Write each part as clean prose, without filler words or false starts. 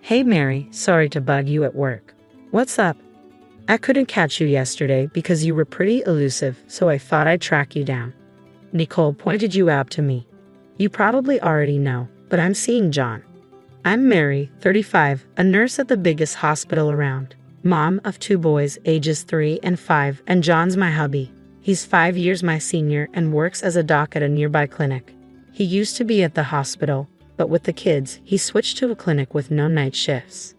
Hey Mary, sorry to bug you at work. What's up? I couldn't catch you yesterday because you were pretty elusive, so I thought I'd track you down. Nicole pointed you out to me. You probably already know, but I'm seeing John. I'm Mary, 35, a nurse at the biggest hospital around. Mom of 2 boys, ages 3 and 5, and John's my hubby. He's 5 years my senior and works as a doc at a nearby clinic. He used to be at the hospital, but with the kids, he switched to a clinic with no night shifts.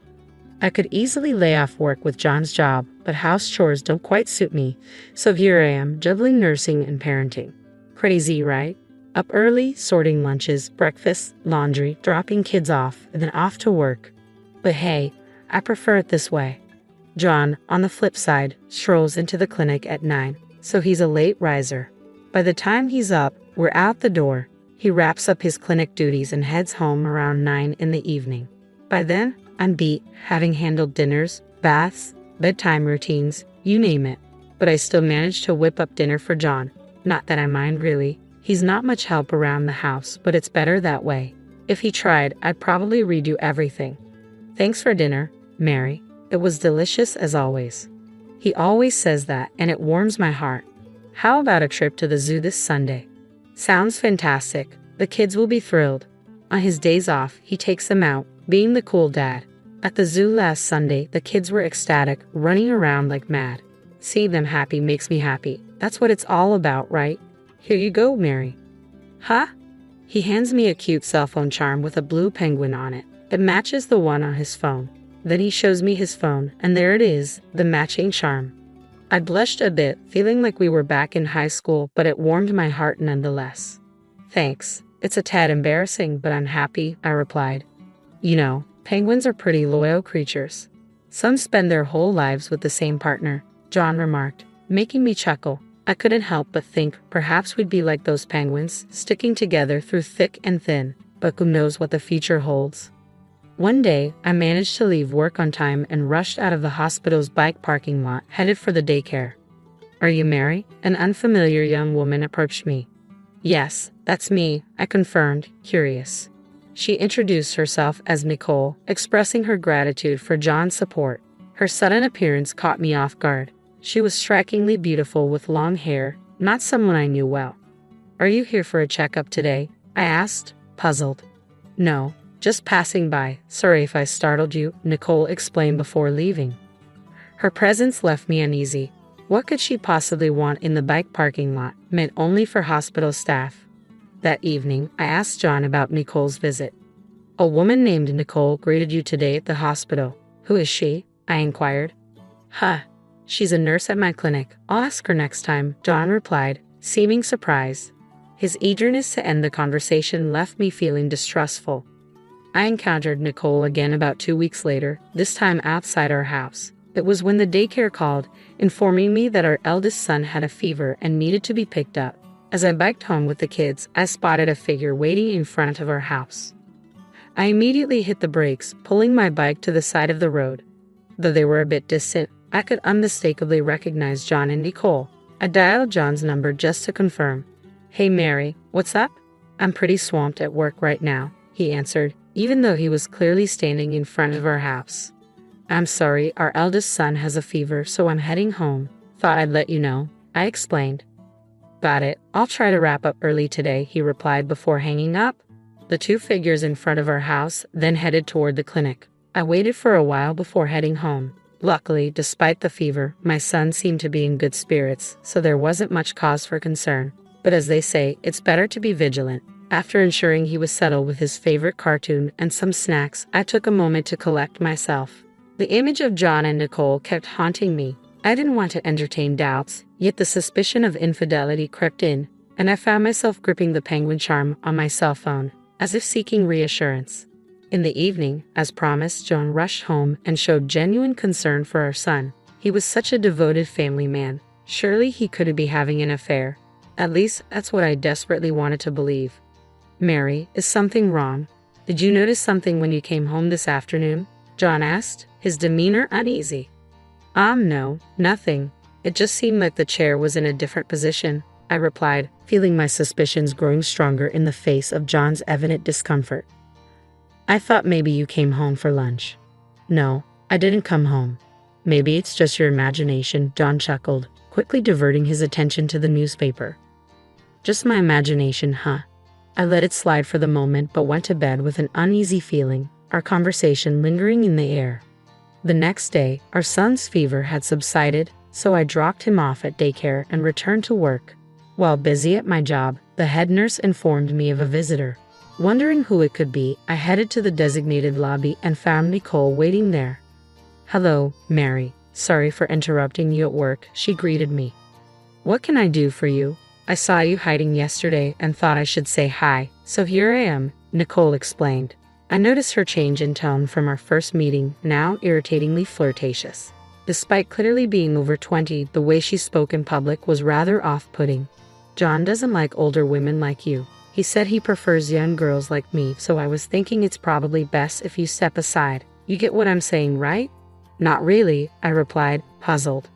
I could easily lay off work with John's job, but house chores don't quite suit me, so here I am, juggling nursing and parenting. Crazy, right? Up early, sorting lunches, breakfast, laundry, dropping kids off, and then off to work. But hey, I prefer it this way. John, on the flip side, strolls into the clinic at 9, so he's a late riser. By the time he's up, we're out the door. He wraps up his clinic duties and heads home around 9 in the evening. By then, I'm beat, having handled dinners, baths, bedtime routines, you name it. But I still manage to whip up dinner for John. Not that I mind really. He's not much help around the house, but it's better that way. If he tried, I'd probably redo everything. Thanks for dinner, Mary. It was delicious as always. He always says that, and it warms my heart. How about a trip to the zoo this Sunday? Sounds fantastic. The kids will be thrilled. On his days off, he takes them out, being the cool dad. At the zoo last Sunday, the kids were ecstatic, running around like mad. Seeing them happy makes me happy. That's what it's all about, right? Here you go, Mary. Huh? He hands me a cute cell phone charm with a blue penguin on it. It matches the one on his phone. Then he shows me his phone, and there it is, the matching charm. I blushed a bit, feeling like we were back in high school, but it warmed my heart nonetheless. Thanks. It's a tad embarrassing, but I'm happy, I replied. You know, penguins are pretty loyal creatures. Some spend their whole lives with the same partner, John remarked, making me chuckle. I couldn't help but think perhaps we'd be like those penguins, sticking together through thick and thin, but who knows what the future holds. One day, I managed to leave work on time and rushed out of the hospital's bike parking lot, headed for the daycare. Are you Mary? An unfamiliar young woman approached me. Yes, that's me, I confirmed, curious. She introduced herself as Nicole, expressing her gratitude for John's support. Her sudden appearance caught me off guard. She was strikingly beautiful with long hair, not someone I knew well. Are you here for a checkup today? I asked, puzzled. No. Just passing by. Sorry if I startled you, Nicole explained before leaving. Her presence left me uneasy. What could she possibly want in the bike parking lot, meant only for hospital staff? That evening, I asked John about Nicole's visit. A woman named Nicole greeted you today at the hospital. Who is she? I inquired. Huh. She's a nurse at my clinic. I'll ask her next time, John replied, seeming surprised. His eagerness to end the conversation left me feeling distrustful. I encountered Nicole again about 2 weeks later, this time outside our house. It was when the daycare called, informing me that our eldest son had a fever and needed to be picked up. As I biked home with the kids, I spotted a figure waiting in front of our house. I immediately hit the brakes, pulling my bike to the side of the road. Though they were a bit distant, I could unmistakably recognize John and Nicole. I dialed John's number just to confirm. Hey Mary, what's up? I'm pretty swamped at work right now, he answered, even though he was clearly standing in front of our house. I'm sorry, our eldest son has a fever, so I'm heading home. Thought I'd let you know, I explained. Got it. I'll try to wrap up early today, he replied before hanging up. The 2 figures in front of our house then headed toward the clinic. I waited for a while before heading home. Luckily, despite the fever, my son seemed to be in good spirits, so there wasn't much cause for concern. But as they say, it's better to be vigilant. After ensuring he was settled with his favorite cartoon and some snacks, I took a moment to collect myself. The image of John and Nicole kept haunting me. I didn't want to entertain doubts, yet the suspicion of infidelity crept in, and I found myself gripping the penguin charm on my cell phone, as if seeking reassurance. In the evening, as promised, John rushed home and showed genuine concern for our son. He was such a devoted family man. Surely he couldn't be having an affair. At least, that's what I desperately wanted to believe. Mary, is something wrong? Did you notice something when you came home this afternoon? John asked, his demeanor uneasy. No, nothing. It just seemed like the chair was in a different position, I replied, feeling my suspicions growing stronger in the face of John's evident discomfort. I thought maybe you came home for lunch. No, I didn't come home. Maybe it's just your imagination, John chuckled, quickly diverting his attention to the newspaper. Just my imagination, huh? I let it slide for the moment but went to bed with an uneasy feeling, our conversation lingering in the air. The next day, our son's fever had subsided, so I dropped him off at daycare and returned to work. While busy at my job, the head nurse informed me of a visitor. Wondering who it could be, I headed to the designated lobby and found Nicole waiting there. "Hello, Mary. Sorry for interrupting you at work," she greeted me. "What can I do for you? I saw you hiding yesterday and thought I should say hi, so here I am," Nicole explained. I noticed her change in tone from our first meeting, now irritatingly flirtatious. Despite clearly being over 20, the way she spoke in public was rather off-putting. "John doesn't like older women like you. He said he prefers young girls like me, so I was thinking it's probably best if you step aside. You get what I'm saying, right?" "Not really," I replied, puzzled.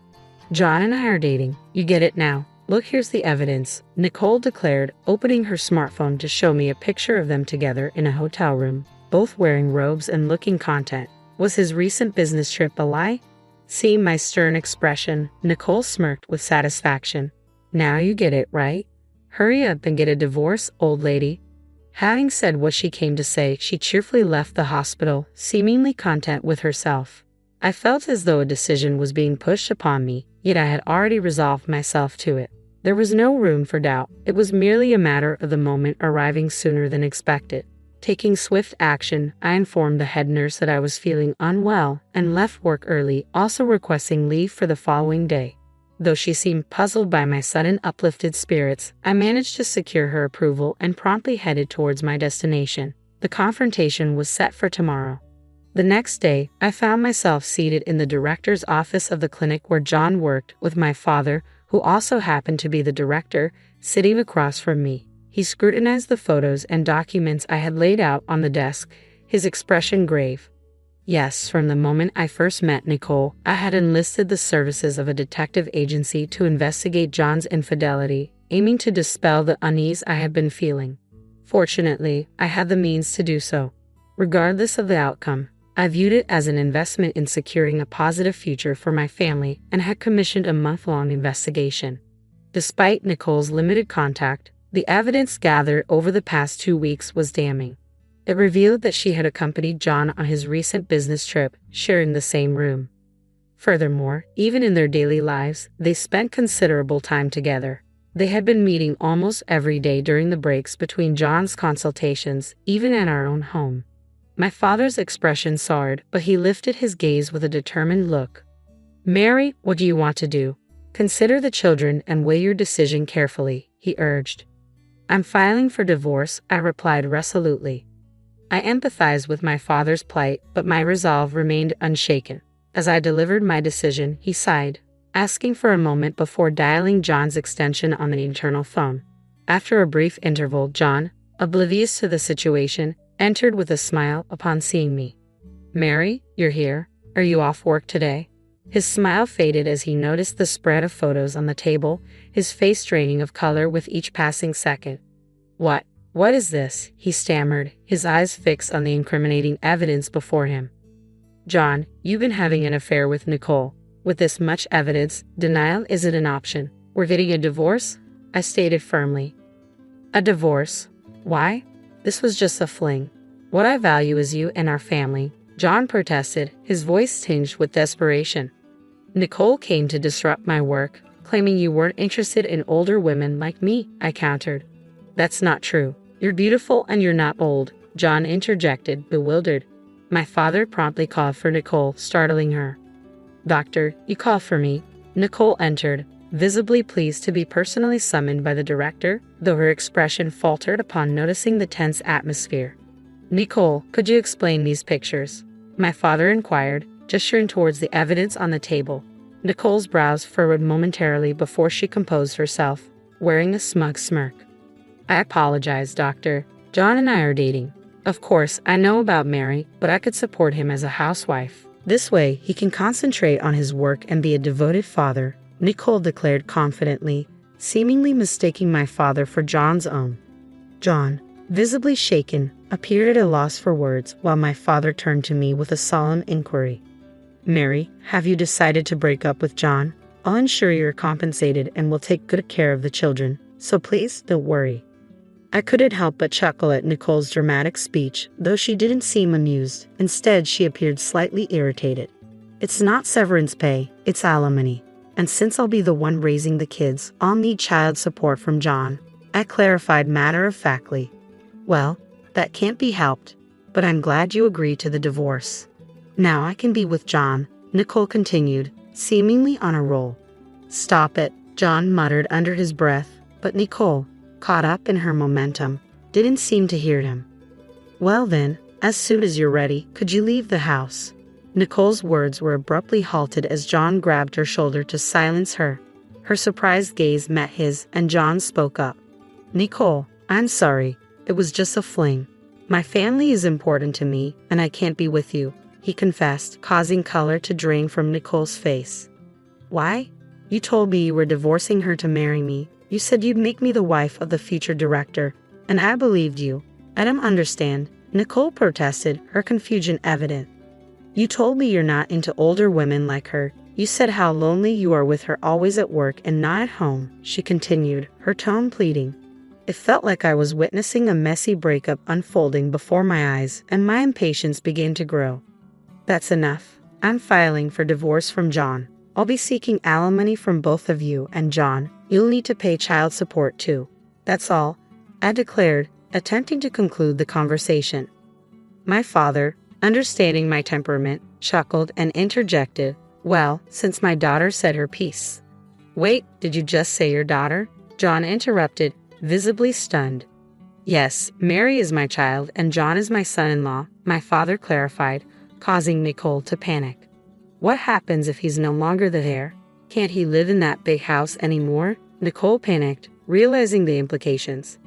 "John and I are dating. You get it now. Look, here's the evidence," Nicole declared, opening her smartphone to show me a picture of them together in a hotel room, both wearing robes and looking content. Was his recent business trip a lie? Seeing my stern expression, Nicole smirked with satisfaction. "Now you get it, right? Hurry up and get a divorce, old lady." Having said what she came to say, she cheerfully left the hospital, seemingly content with herself. I felt as though a decision was being pushed upon me, yet I had already resolved myself to it. There was no room for doubt. It was merely a matter of the moment arriving sooner than expected. Taking swift action, I informed the head nurse that I was feeling unwell and left work early, also requesting leave for the following day. Though she seemed puzzled by my sudden uplifted spirits, I managed to secure her approval and promptly headed towards my destination. The confrontation was set for tomorrow. The next day, I found myself seated in the director's office of the clinic where John worked, with my father, who also happened to be the director, sitting across from me. He scrutinized the photos and documents I had laid out on the desk, his expression grave. Yes, from the moment I first met Nicole, I had enlisted the services of a detective agency to investigate John's infidelity, aiming to dispel the unease I had been feeling. Fortunately, I had the means to do so. Regardless of the outcome, I viewed it as an investment in securing a positive future for my family and had commissioned a month-long investigation. Despite Nicole's limited contact, the evidence gathered over the past 2 weeks was damning. It revealed that she had accompanied John on his recent business trip, sharing the same room. Furthermore, even in their daily lives, they spent considerable time together. They had been meeting almost every day during the breaks between John's consultations, even at our own home. My father's expression soured, but he lifted his gaze with a determined look. "Mary, what do you want to do? Consider the children and weigh your decision carefully," he urged. "I'm filing for divorce," I replied resolutely. I empathized with my father's plight, but my resolve remained unshaken. As I delivered my decision, he sighed, asking for a moment before dialing John's extension on the internal phone. After a brief interval, John, oblivious to the situation, entered with a smile upon seeing me. "Mary, you're here. Are you off work today?" His smile faded as he noticed the spread of photos on the table, his face draining of color with each passing second. What is this?" he stammered, his eyes fixed on the incriminating evidence before him. "John, you've been having an affair with Nicole. With this much evidence, denial isn't an option. We're getting a divorce?" I stated firmly. "A divorce? Why? This was just a fling. What I value is you and our family," John protested, his voice tinged with desperation. "Nicole came to disrupt my work, claiming you weren't interested in older women like me," I countered. "That's not true. You're beautiful and you're not old," John interjected, bewildered. My father promptly called for Nicole, startling her. "Doctor, you called for me." Nicole entered, visibly pleased to be personally summoned by the director, though her expression faltered upon noticing the tense atmosphere. "Nicole, could you explain these pictures?" my father inquired, gesturing towards the evidence on the table. Nicole's brows furrowed momentarily before she composed herself, wearing a smug smirk. "I apologize, doctor. John and I are dating. Of course, I know about Mary, but I could support him as a housewife. This way, he can concentrate on his work and be a devoted father," Nicole declared confidently, seemingly mistaking my father for John's own. "John, visibly shaken, appeared at a loss for words while my father turned to me with a solemn inquiry. Mary, have you decided to break up with John? I'll ensure you're compensated and will take good care of the children, so please don't worry. I couldn't help but chuckle at Nicole's dramatic speech, though she didn't seem amused. Instead, she appeared slightly irritated. It's not severance pay, it's alimony. And since I'll be the one raising the kids, I'll need child support from John, I clarified matter-of-factly. Well, that can't be helped, but I'm glad you agreed to the divorce. Now I can be with John, Nicole continued, seemingly on a roll. Stop it, John muttered under his breath, but Nicole, caught up in her momentum, didn't seem to hear him. Well then, as soon as you're ready, could you leave the house? Nicole's words were abruptly halted as John grabbed her shoulder to silence her. Her surprised gaze met his, and John spoke up. Nicole, I'm sorry, it was just a fling. My family is important to me, and I can't be with you, he confessed, causing color to drain from Nicole's face. Why? You told me you were divorcing her to marry me. You said you'd make me the wife of the future director, and I believed you. I don't understand, Nicole protested, her confusion evident. You told me you're not into older women like her. You said how lonely you are with her, always at work and not at home, she continued, her tone pleading. It felt like I was witnessing a messy breakup unfolding before my eyes, and my impatience began to grow. That's enough. I'm filing for divorce from John. I'll be seeking alimony from both of you, and John, you'll need to pay child support too. That's all, I declared, attempting to conclude the conversation. My father, understanding my temperament, chuckled and interjected, well, since my daughter said her piece. Wait, did you just say your daughter? John interrupted, visibly stunned. Yes, Mary is my child and John is my son-in-law, my father clarified, causing Nicole to panic. What happens if he's no longer the heir? Can't he live in that big house anymore? Nicole panicked, realizing the implications.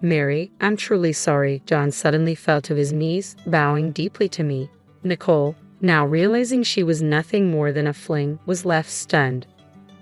Mary, I'm truly sorry. John suddenly fell to his knees, bowing deeply to me. Nicole, now realizing she was nothing more than a fling, was left stunned.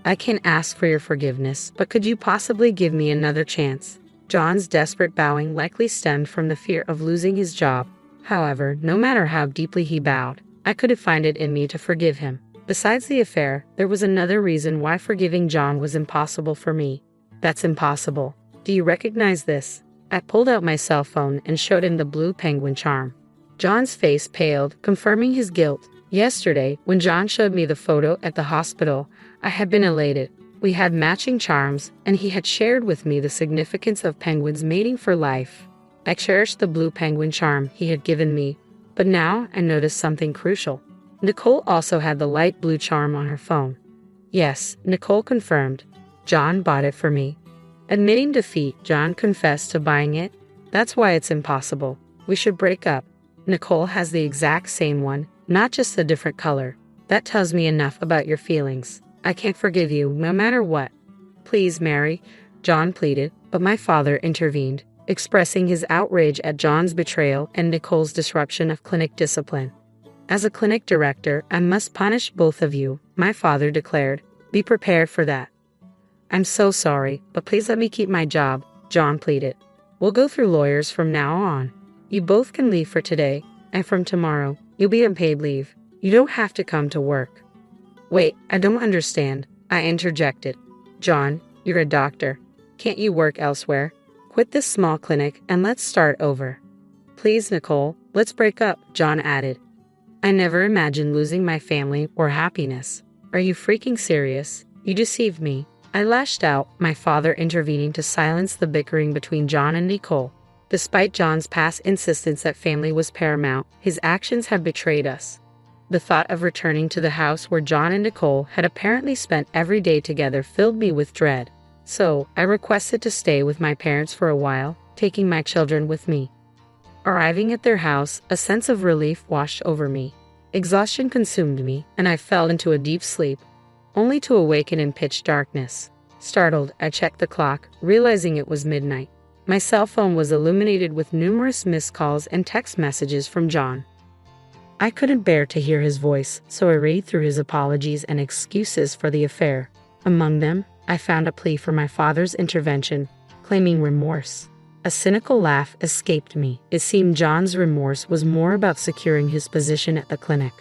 I can't ask for your forgiveness, but could you possibly give me another chance? John's desperate bowing likely stemmed from the fear of losing his job. However, no matter how deeply he bowed, I couldn't find it in me to forgive him. Besides the affair, there was another reason why forgiving John was impossible for me. That's impossible. Do you recognize this? I pulled out my cell phone and showed him the blue penguin charm. John's face paled, confirming his guilt. Yesterday, when John showed me the photo at the hospital, I had been elated. We had matching charms, and he had shared with me the significance of penguins mating for life. I cherished the blue penguin charm he had given me, but now I noticed something crucial. Nicole also had the light blue charm on her phone. Yes, Nicole confirmed. John bought it for me. Admitting defeat, John confessed to buying it. That's why it's impossible. We should break up. Nicole has the exact same one, not just a different color. That tells me enough about your feelings. I can't forgive you, no matter what. Please, Mary, John pleaded, but my father intervened, expressing his outrage at John's betrayal and Nicole's disruption of clinic discipline. As a clinic director, I must punish both of you, my father declared. Be prepared for that. I'm so sorry, but please let me keep my job, John pleaded. We'll go through lawyers from now on. You both can leave for today, and from tomorrow, you'll be on paid leave. You don't have to come to work. Wait, I don't understand, I interjected. John, you're a doctor. Can't you work elsewhere? Quit this small clinic and let's start over. Please, Nicole, let's break up, John added. I never imagined losing my family or happiness. Are you freaking serious? You deceived me. I lashed out, my father intervening to silence the bickering between John and Nicole. Despite John's past insistence that family was paramount, his actions have betrayed us. The thought of returning to the house where John and Nicole had apparently spent every day together filled me with dread. So, I requested to stay with my parents for a while, taking my children with me. Arriving at their house, a sense of relief washed over me. Exhaustion consumed me, and I fell into a deep sleep, only to awaken in pitch darkness. Startled, I checked the clock, realizing it was midnight. My cell phone was illuminated with numerous missed calls and text messages from John. I couldn't bear to hear his voice, so I read through his apologies and excuses for the affair. Among them, I found a plea for my father's intervention, claiming remorse. A cynical laugh escaped me. It seemed John's remorse was more about securing his position at the clinic.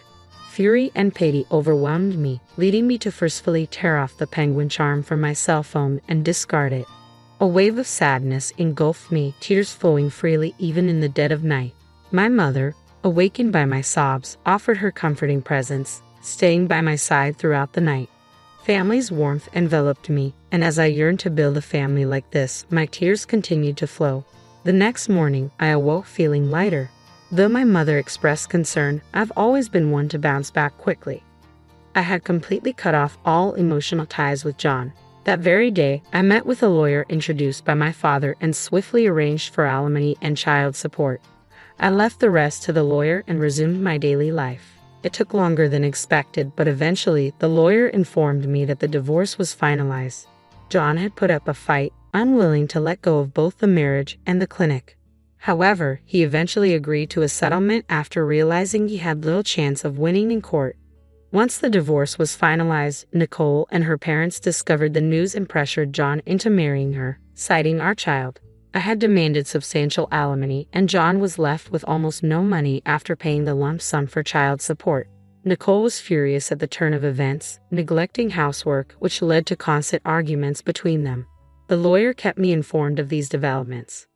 Fury and pity overwhelmed me, leading me to forcefully tear off the penguin charm from my cell phone and discard it. A wave of sadness engulfed me, tears flowing freely even in the dead of night. My mother, awakened by my sobs, offered her comforting presence, staying by my side throughout the night. Family's warmth enveloped me, and as I yearned to build a family like this, my tears continued to flow. The next morning, I awoke feeling lighter. Though my mother expressed concern, I've always been one to bounce back quickly. I had completely cut off all emotional ties with John. That very day, I met with a lawyer introduced by my father and swiftly arranged for alimony and child support. I left the rest to the lawyer and resumed my daily life. It took longer than expected, but eventually the lawyer informed me that the divorce was finalized. John had put up a fight, unwilling to let go of both the marriage and the clinic. However, he eventually agreed to a settlement after realizing he had little chance of winning in court. Once the divorce was finalized, Nicole and her parents discovered the news and pressured John into marrying her, citing our child. I had demanded substantial alimony, and John was left with almost no money after paying the lump sum for child support. Nicole was furious at the turn of events, neglecting housework, which led to constant arguments between them. The lawyer kept me informed of these developments.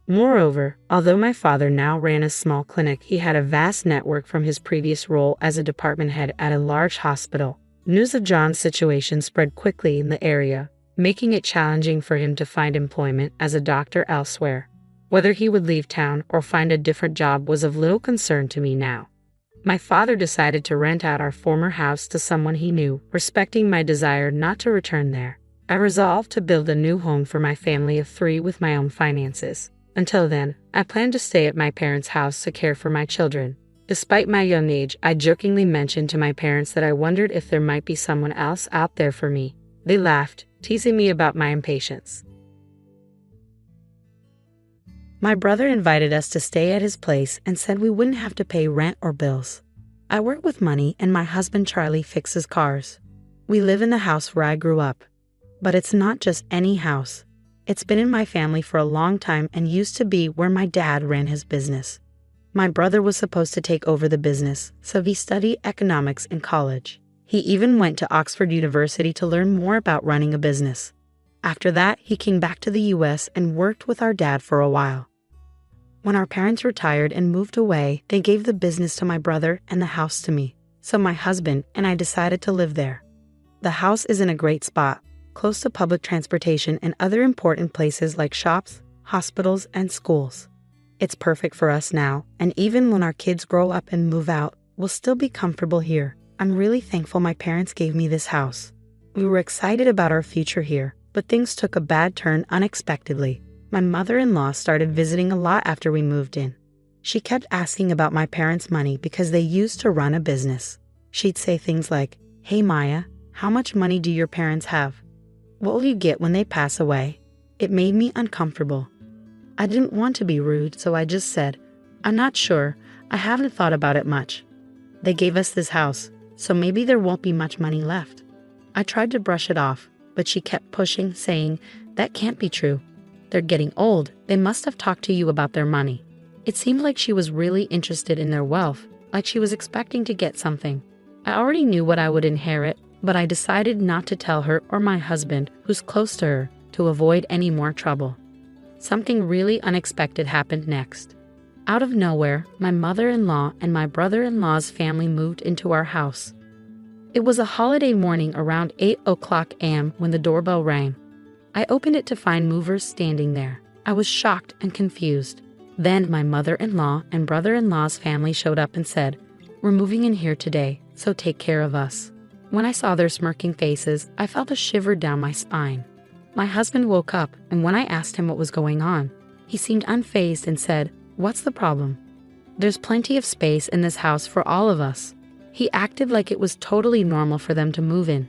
Moreover, although my father now ran a small clinic, he had a vast network from his previous role as a department head at a large hospital. News of John's situation spread quickly in the area, making it challenging for him to find employment as a doctor elsewhere. Whether he would leave town or find a different job was of little concern to me now. My father decided to rent out our former house to someone he knew, respecting my desire not to return there. I resolved to build a new home for my family of 3 with my own finances. Until then, I planned to stay at my parents' house to care for my children. Despite my young age, I jokingly mentioned to my parents that I wondered if there might be someone else out there for me. They laughed, teasing me about my impatience. My brother invited us to stay at his place and said we wouldn't have to pay rent or bills. I work with money and my husband Charlie fixes cars. We live in the house where I grew up. But it's not just any house. It's been in my family for a long time and used to be where my dad ran his business. My brother was supposed to take over the business, so he studied economics in college. He even went to Oxford University to learn more about running a business. After that, he came back to the US and worked with our dad for a while. When our parents retired and moved away, they gave the business to my brother and the house to me, so my husband and I decided to live there. The house is in a great spot, close to public transportation and other important places like shops, hospitals, and schools. It's perfect for us now, and even when our kids grow up and move out, we'll still be comfortable here. I'm really thankful my parents gave me this house. We were excited about our future here, but things took a bad turn unexpectedly. My mother-in-law started visiting a lot after we moved in. She kept asking about my parents' money because they used to run a business. She'd say things like, "Hey Maya, how much money do your parents have? What will you get when they pass away?" It made me uncomfortable. I didn't want to be rude, so I just said, "I'm not sure. I haven't thought about it much. They gave us this house, so maybe there won't be much money left." I tried to brush it off, but she kept pushing, saying, "That can't be true. They're getting old. They must have talked to you about their money." It seemed like she was really interested in their wealth, like she was expecting to get something. I already knew what I would inherit, but I decided not to tell her or my husband, who's close to her, to avoid any more trouble. Something really unexpected happened next. Out of nowhere, my mother-in-law and my brother-in-law's family moved into our house. It was a holiday morning around 8:00 a.m. when the doorbell rang. I opened it to find movers standing there. I was shocked and confused. Then my mother-in-law and brother-in-law's family showed up and said, "We're moving in here today, so take care of us." When I saw their smirking faces, I felt a shiver down my spine. My husband woke up, and when I asked him what was going on, he seemed unfazed and said, "What's the problem? There's plenty of space in this house for all of us." He acted like it was totally normal for them to move in.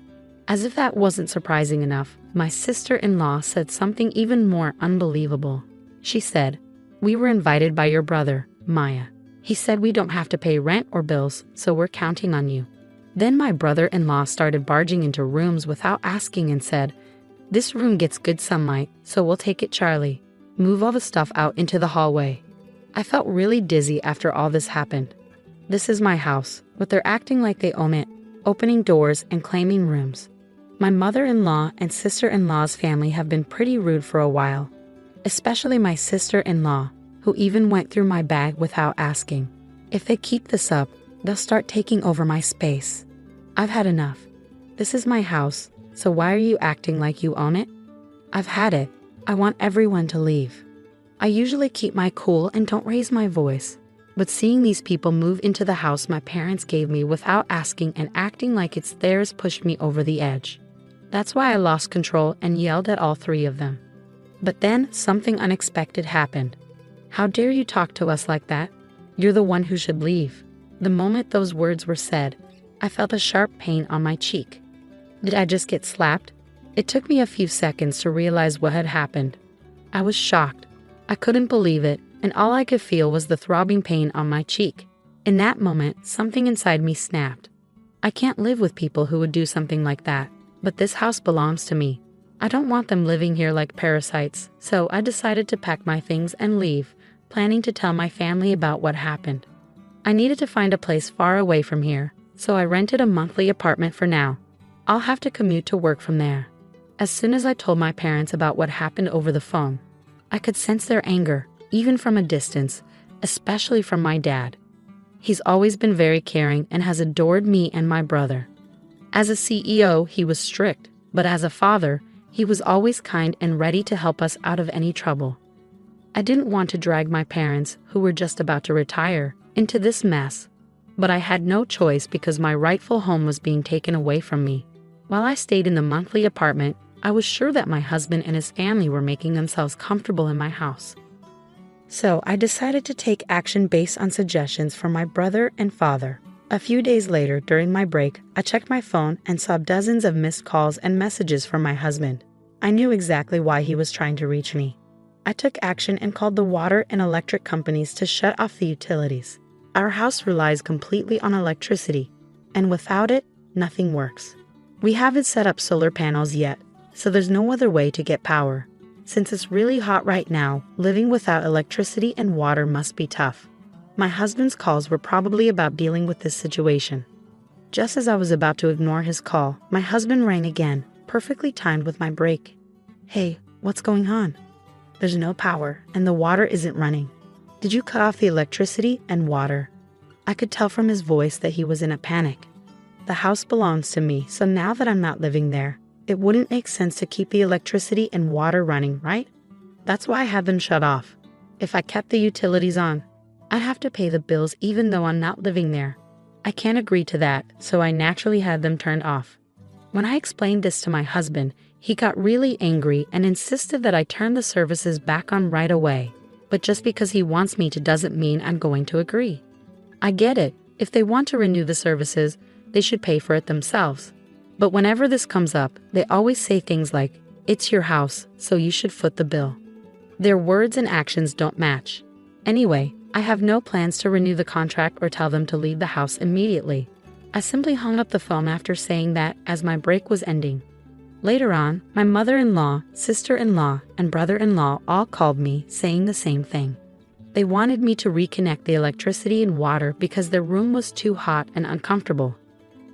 As if that wasn't surprising enough, my sister-in-law said something even more unbelievable. She said, "We were invited by your brother, Maya. He said we don't have to pay rent or bills, so we're counting on you." Then my brother-in-law started barging into rooms without asking and said, "This room gets good sunlight, so we'll take it, Charlie." Move all the stuff out into the hallway. I felt really dizzy after all this happened. This is my house, but they're acting like they own it, opening doors and claiming rooms. My mother-in-law and sister-in-law's family have been pretty rude for a while, especially my sister-in-law, who even went through my bag without asking. If they keep this up, they'll start taking over my space. I've had enough. This is my house, so why are you acting like you own it? I've had it. I want everyone to leave. I usually keep my cool and don't raise my voice, but seeing these people move into the house my parents gave me without asking and acting like it's theirs pushed me over the edge. That's why I lost control and yelled at all three of them. But then something unexpected happened. How dare you talk to us like that? You're the one who should leave. The moment those words were said, I felt a sharp pain on my cheek. Did I just get slapped? It took me a few seconds to realize what had happened. I was shocked. I couldn't believe it, and all I could feel was the throbbing pain on my cheek. In that moment, something inside me snapped. I can't live with people who would do something like that, but this house belongs to me. I don't want them living here like parasites, so I decided to pack my things and leave, planning to tell my family about what happened. I needed to find a place far away from here, so I rented a monthly apartment for now. I'll have to commute to work from there. As soon as I told my parents about what happened over the phone, I could sense their anger, even from a distance, especially from my dad. He's always been very caring and has adored me and my brother. As a CEO, he was strict, but as a father, he was always kind and ready to help us out of any trouble. I didn't want to drag my parents, who were just about to retire, into this mess, but I had no choice because my rightful home was being taken away from me. While I stayed in the monthly apartment, I was sure that my husband and his family were making themselves comfortable in my house. So I decided to take action based on suggestions from my brother and father. A few days later, during my break, I checked my phone and saw dozens of missed calls and messages from my husband. I knew exactly why he was trying to reach me. I took action and called the water and electric companies to shut off the utilities. Our house relies completely on electricity, and without it, nothing works. We haven't set up solar panels yet, so there's no other way to get power. Since it's really hot right now, living without electricity and water must be tough. My husband's calls were probably about dealing with this situation. Just as I was about to ignore his call, my husband rang again, perfectly timed with my break. Hey, what's going on? There's no power, and the water isn't running. Did you cut off the electricity and water? I could tell from his voice that he was in a panic. The house belongs to me, so now that I'm not living there, it wouldn't make sense to keep the electricity and water running, right? That's why I had them shut off. If I kept the utilities on, I'd have to pay the bills even though I'm not living there. I can't agree to that, so I naturally had them turned off. When I explained this to my husband, he got really angry and insisted that I turn the services back on right away. But just because he wants me to doesn't mean I'm going to agree. I get it. If they want to renew the services, they should pay for it themselves. But whenever this comes up, they always say things like, "It's your house, so you should foot the bill." Their words and actions don't match. Anyway, I have no plans to renew the contract or tell them to leave the house immediately. I simply hung up the phone after saying that as my break was ending. Later on, my mother-in-law, sister-in-law, and brother-in-law all called me saying the same thing. They wanted me to reconnect the electricity and water because their room was too hot and uncomfortable,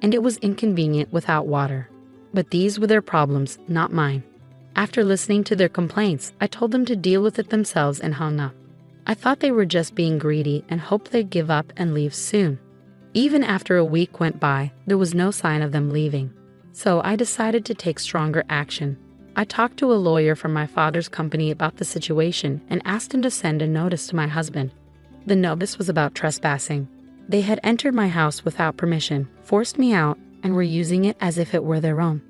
and it was inconvenient without water. But these were their problems, not mine. After listening to their complaints, I told them to deal with it themselves and hung up. I thought they were just being greedy and hoped they'd give up and leave soon. Even after a week went by, there was no sign of them leaving. So I decided to take stronger action. I talked to a lawyer from my father's company about the situation and asked him to send a notice to my husband. The notice was about trespassing. They had entered my house without permission, forced me out, and were using it as if it were their own.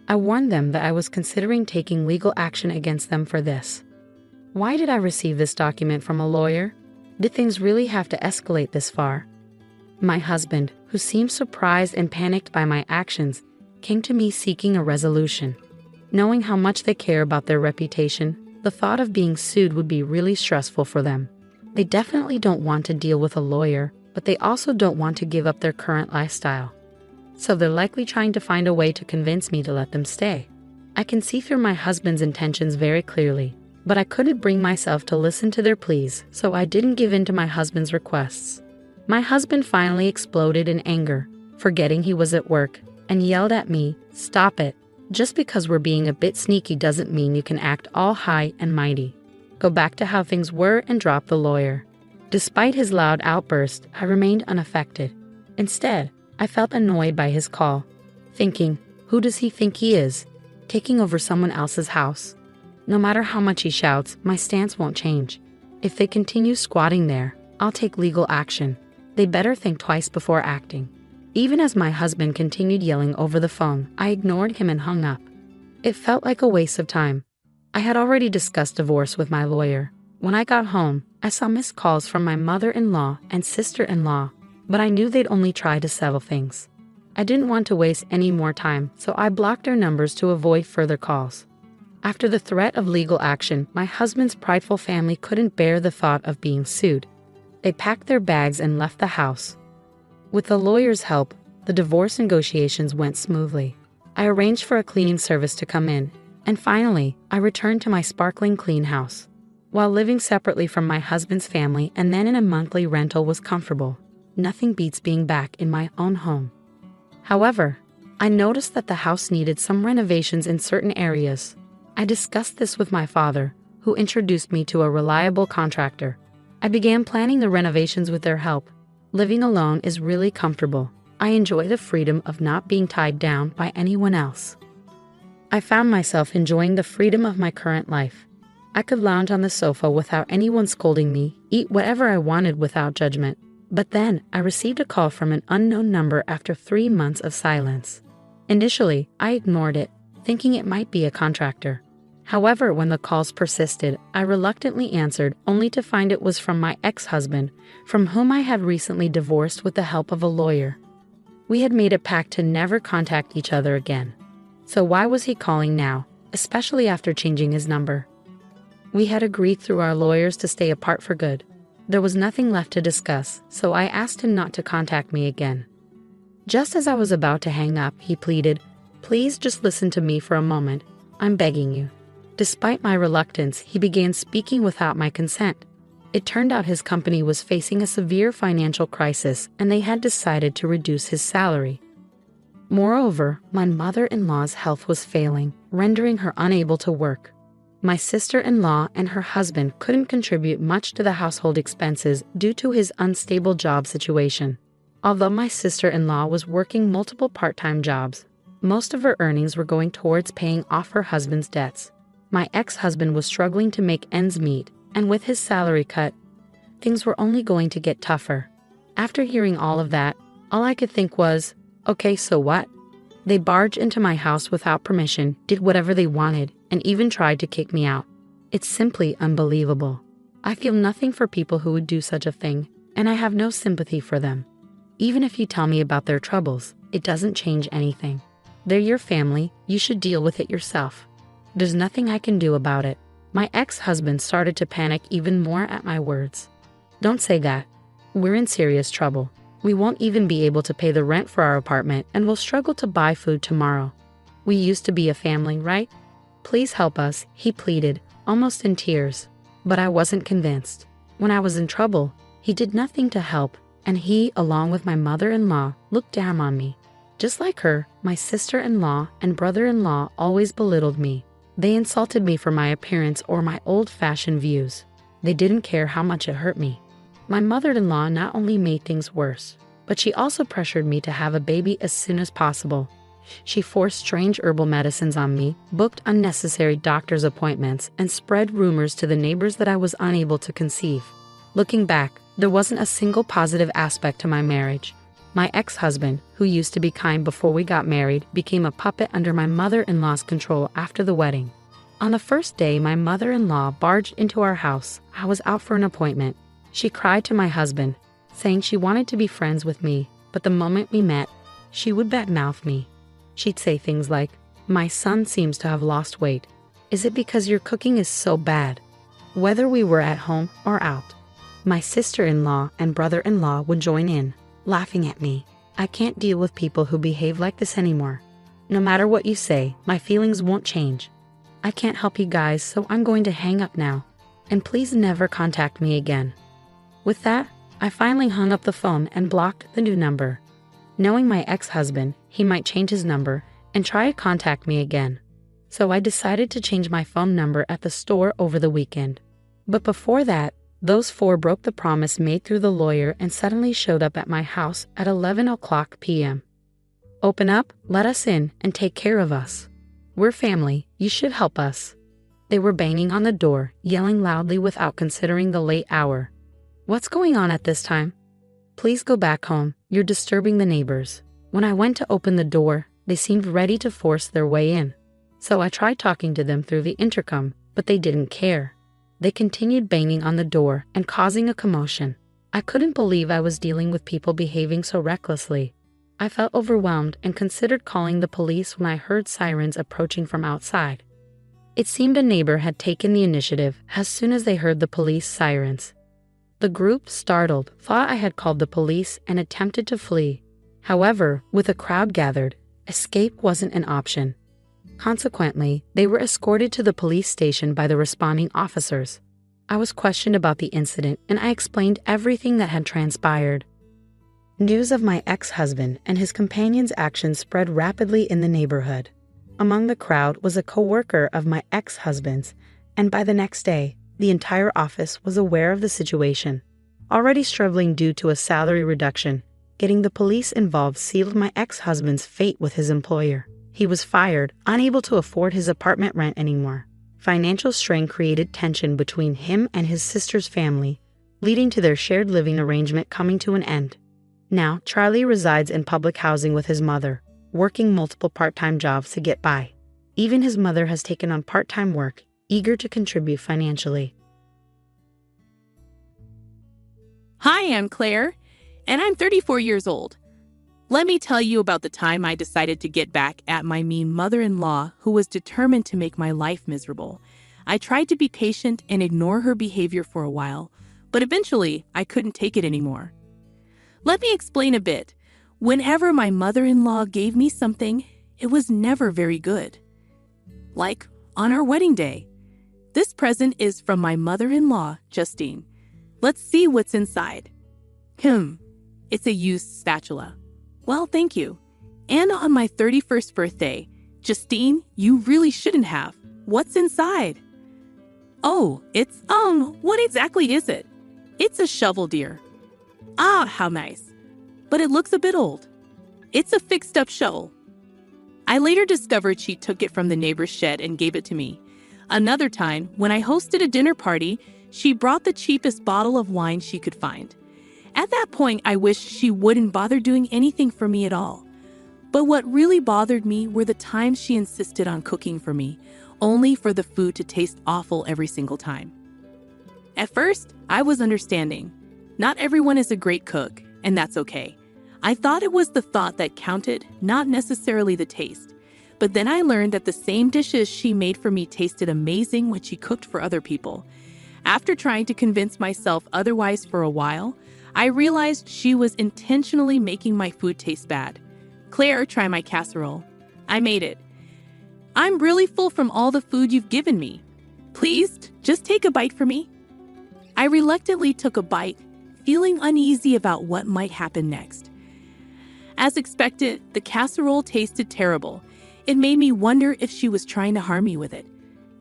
I warned them that I was considering taking legal action against them for this. Why did I receive this document from a lawyer? Did things really have to escalate this far? My husband, who seemed surprised and panicked by my actions, came to me seeking a resolution. Knowing how much they care about their reputation, the thought of being sued would be really stressful for them. They definitely don't want to deal with a lawyer, but they also don't want to give up their current lifestyle. So they're likely trying to find a way to convince me to let them stay. I can see through my husband's intentions very clearly. But I couldn't bring myself to listen to their pleas, so I didn't give in to my husband's requests. My husband finally exploded in anger, forgetting he was at work, and yelled at me, "Stop it. Just because we're being a bit sneaky doesn't mean you can act all high and mighty. Go back to how things were and drop the lawyer." Despite his loud outburst, I remained unaffected. Instead, I felt annoyed by his call, thinking, who does he think he is, taking over someone else's house? No matter how much he shouts, my stance won't change. If they continue squatting there, I'll take legal action. They better think twice before acting. Even as my husband continued yelling over the phone, I ignored him and hung up. It felt like a waste of time. I had already discussed divorce with my lawyer. When I got home, I saw missed calls from my mother-in-law and sister-in-law, but I knew they'd only try to settle things. I didn't want to waste any more time, so I blocked their numbers to avoid further calls. After the threat of legal action, my husband's prideful family couldn't bear the thought of being sued. They packed their bags and left the house. With the lawyer's help, the divorce negotiations went smoothly. I arranged for a cleaning service to come in, and finally, I returned to my sparkling clean house. While living separately from my husband's family and then in a monthly rental was comfortable, nothing beats being back in my own home. However, I noticed that the house needed some renovations in certain areas. I discussed this with my father, who introduced me to a reliable contractor. I began planning the renovations with their help. Living alone is really comfortable. I enjoy the freedom of not being tied down by anyone else. I found myself enjoying the freedom of my current life. I could lounge on the sofa without anyone scolding me, eat whatever I wanted without judgment. But then I received a call from an unknown number after 3 months of silence. Initially, I ignored it, thinking it might be a contractor. However, when the calls persisted, I reluctantly answered, only to find it was from my ex-husband, from whom I had recently divorced with the help of a lawyer. We had made a pact to never contact each other again. So why was he calling now, especially after changing his number? We had agreed through our lawyers to stay apart for good. There was nothing left to discuss, so I asked him not to contact me again. Just as I was about to hang up, he pleaded, "Please just listen to me for a moment. I'm begging you." Despite my reluctance, he began speaking without my consent. It turned out his company was facing a severe financial crisis and they had decided to reduce his salary. Moreover, my mother-in-law's health was failing, rendering her unable to work. My sister-in-law and her husband couldn't contribute much to the household expenses due to his unstable job situation. Although my sister-in-law was working multiple part-time jobs, most of her earnings were going towards paying off her husband's debts. My ex-husband was struggling to make ends meet, and with his salary cut, things were only going to get tougher. After hearing all of that, all I could think was, okay, so what? They barged into my house without permission, did whatever they wanted, and even tried to kick me out. It's simply unbelievable. I feel nothing for people who would do such a thing, and I have no sympathy for them. Even if you tell me about their troubles, it doesn't change anything. They're your family, you should deal with it yourself. There's nothing I can do about it. My ex-husband started to panic even more at my words. Don't say that. We're in serious trouble. We won't even be able to pay the rent for our apartment and will struggle to buy food tomorrow. We used to be a family, right? Please help us, he pleaded, almost in tears. But I wasn't convinced. When I was in trouble, he did nothing to help, and he, along with my mother-in-law, looked down on me. Just like her, my sister-in-law and brother-in-law always belittled me. They insulted me for my appearance or my old-fashioned views. They didn't care how much it hurt me. My mother-in-law not only made things worse, but she also pressured me to have a baby as soon as possible. She forced strange herbal medicines on me, booked unnecessary doctor's appointments, and spread rumors to the neighbors that I was unable to conceive. Looking back, there wasn't a single positive aspect to my marriage. My ex-husband, who used to be kind before we got married, became a puppet under my mother-in-law's control after the wedding. On the first day my mother-in-law barged into our house, I was out for an appointment. She cried to my husband, saying she wanted to be friends with me, but the moment we met, she would badmouth me. She'd say things like, "My son seems to have lost weight. Is it because your cooking is so bad?" Whether we were at home or out. My sister-in-law and brother-in-law would join in, laughing at me. I can't deal with people who behave like this anymore. No matter what you say, my feelings won't change. I can't help you guys, so I'm going to hang up now. And please never contact me again. With that, I finally hung up the phone and blocked the new number. Knowing my ex-husband, he might change his number and try to contact me again. So I decided to change my phone number at the store over the weekend. But before that, those four broke the promise made through the lawyer and suddenly showed up at my house at 11 o'clock p.m. Open up, let us in, and take care of us. We're family, you should help us. They were banging on the door, yelling loudly without considering the late hour. What's going on at this time? Please go back home, you're disturbing the neighbors. When I went to open the door, they seemed ready to force their way in. So I tried talking to them through the intercom, but they didn't care. They continued banging on the door and causing a commotion. I couldn't believe I was dealing with people behaving so recklessly. I felt overwhelmed and considered calling the police when I heard sirens approaching from outside. It seemed a neighbor had taken the initiative as soon as they heard the police sirens. The group, startled, thought I had called the police and attempted to flee. However, with a crowd gathered, escape wasn't an option. Consequently, they were escorted to the police station by the responding officers. I was questioned about the incident and I explained everything that had transpired. News of my ex-husband and his companion's actions spread rapidly in the neighborhood. Among the crowd was a co-worker of my ex-husband's, and by the next day, the entire office was aware of the situation. Already struggling due to a salary reduction, getting the police involved sealed my ex-husband's fate with his employer. He was fired, unable to afford his apartment rent anymore. Financial strain created tension between him and his sister's family, leading to their shared living arrangement coming to an end. Now, Charlie resides in public housing with his mother, working multiple part-time jobs to get by. Even his mother has taken on part-time work, eager to contribute financially. Hi, I'm Claire, and I'm 34 years old. Let me tell you about the time I decided to get back at my mean mother-in-law who was determined to make my life miserable. I tried to be patient and ignore her behavior for a while, but eventually I couldn't take it anymore. Let me explain a bit. Whenever my mother-in-law gave me something, it was never very good. Like on our wedding day. This present is from my mother-in-law, Justine. Let's see what's inside. It's a used spatula. Well, thank you. And on my 31st birthday, Justine, you really shouldn't have. What's inside? Oh, it's, what exactly is it? It's a shovel, dear. Ah, how nice. But it looks a bit old. It's a fixed-up shovel. I later discovered she took it from the neighbor's shed and gave it to me. Another time, when I hosted a dinner party, she brought the cheapest bottle of wine she could find. At that point, I wished she wouldn't bother doing anything for me at all. But what really bothered me were the times she insisted on cooking for me, only for the food to taste awful every single time. At first, I was understanding. Not everyone is a great cook, and that's okay. I thought it was the thought that counted, not necessarily the taste. But then I learned that the same dishes she made for me tasted amazing when she cooked for other people. After trying to convince myself otherwise for a while, I realized she was intentionally making my food taste bad. Claire, try my casserole. I made it. I'm really full from all the food you've given me. Please, just take a bite for me. I reluctantly took a bite, feeling uneasy about what might happen next. As expected, the casserole tasted terrible. It made me wonder if she was trying to harm me with it.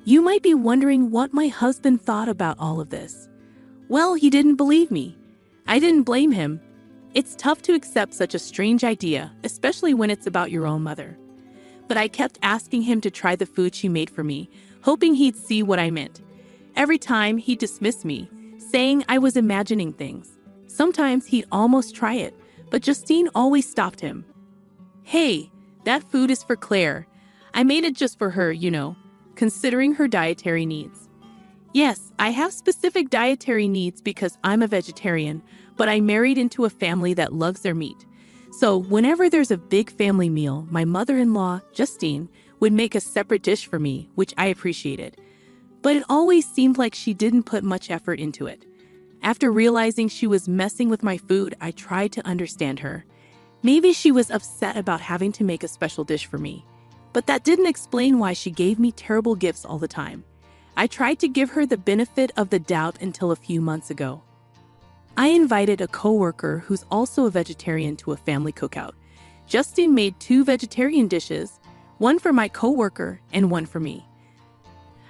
You might be wondering what my husband thought about all of this. Well, he didn't believe me. I didn't blame him. It's tough to accept such a strange idea, especially when it's about your own mother. But I kept asking him to try the food she made for me, hoping he'd see what I meant. Every time, he'd dismiss me, saying I was imagining things. Sometimes he'd almost try it, but Justine always stopped him. Hey, that food is for Claire. I made it just for her, considering her dietary needs. Yes, I have specific dietary needs because I'm a vegetarian, but I married into a family that loves their meat. So whenever there's a big family meal, my mother-in-law, Justine, would make a separate dish for me, which I appreciated. But it always seemed like she didn't put much effort into it. After realizing she was messing with my food, I tried to understand her. Maybe she was upset about having to make a special dish for me. But that didn't explain why she gave me terrible gifts all the time. I tried to give her the benefit of the doubt until a few months ago. I invited a coworker who's also a vegetarian to a family cookout. Justine made 2 vegetarian dishes, one for my coworker and one for me.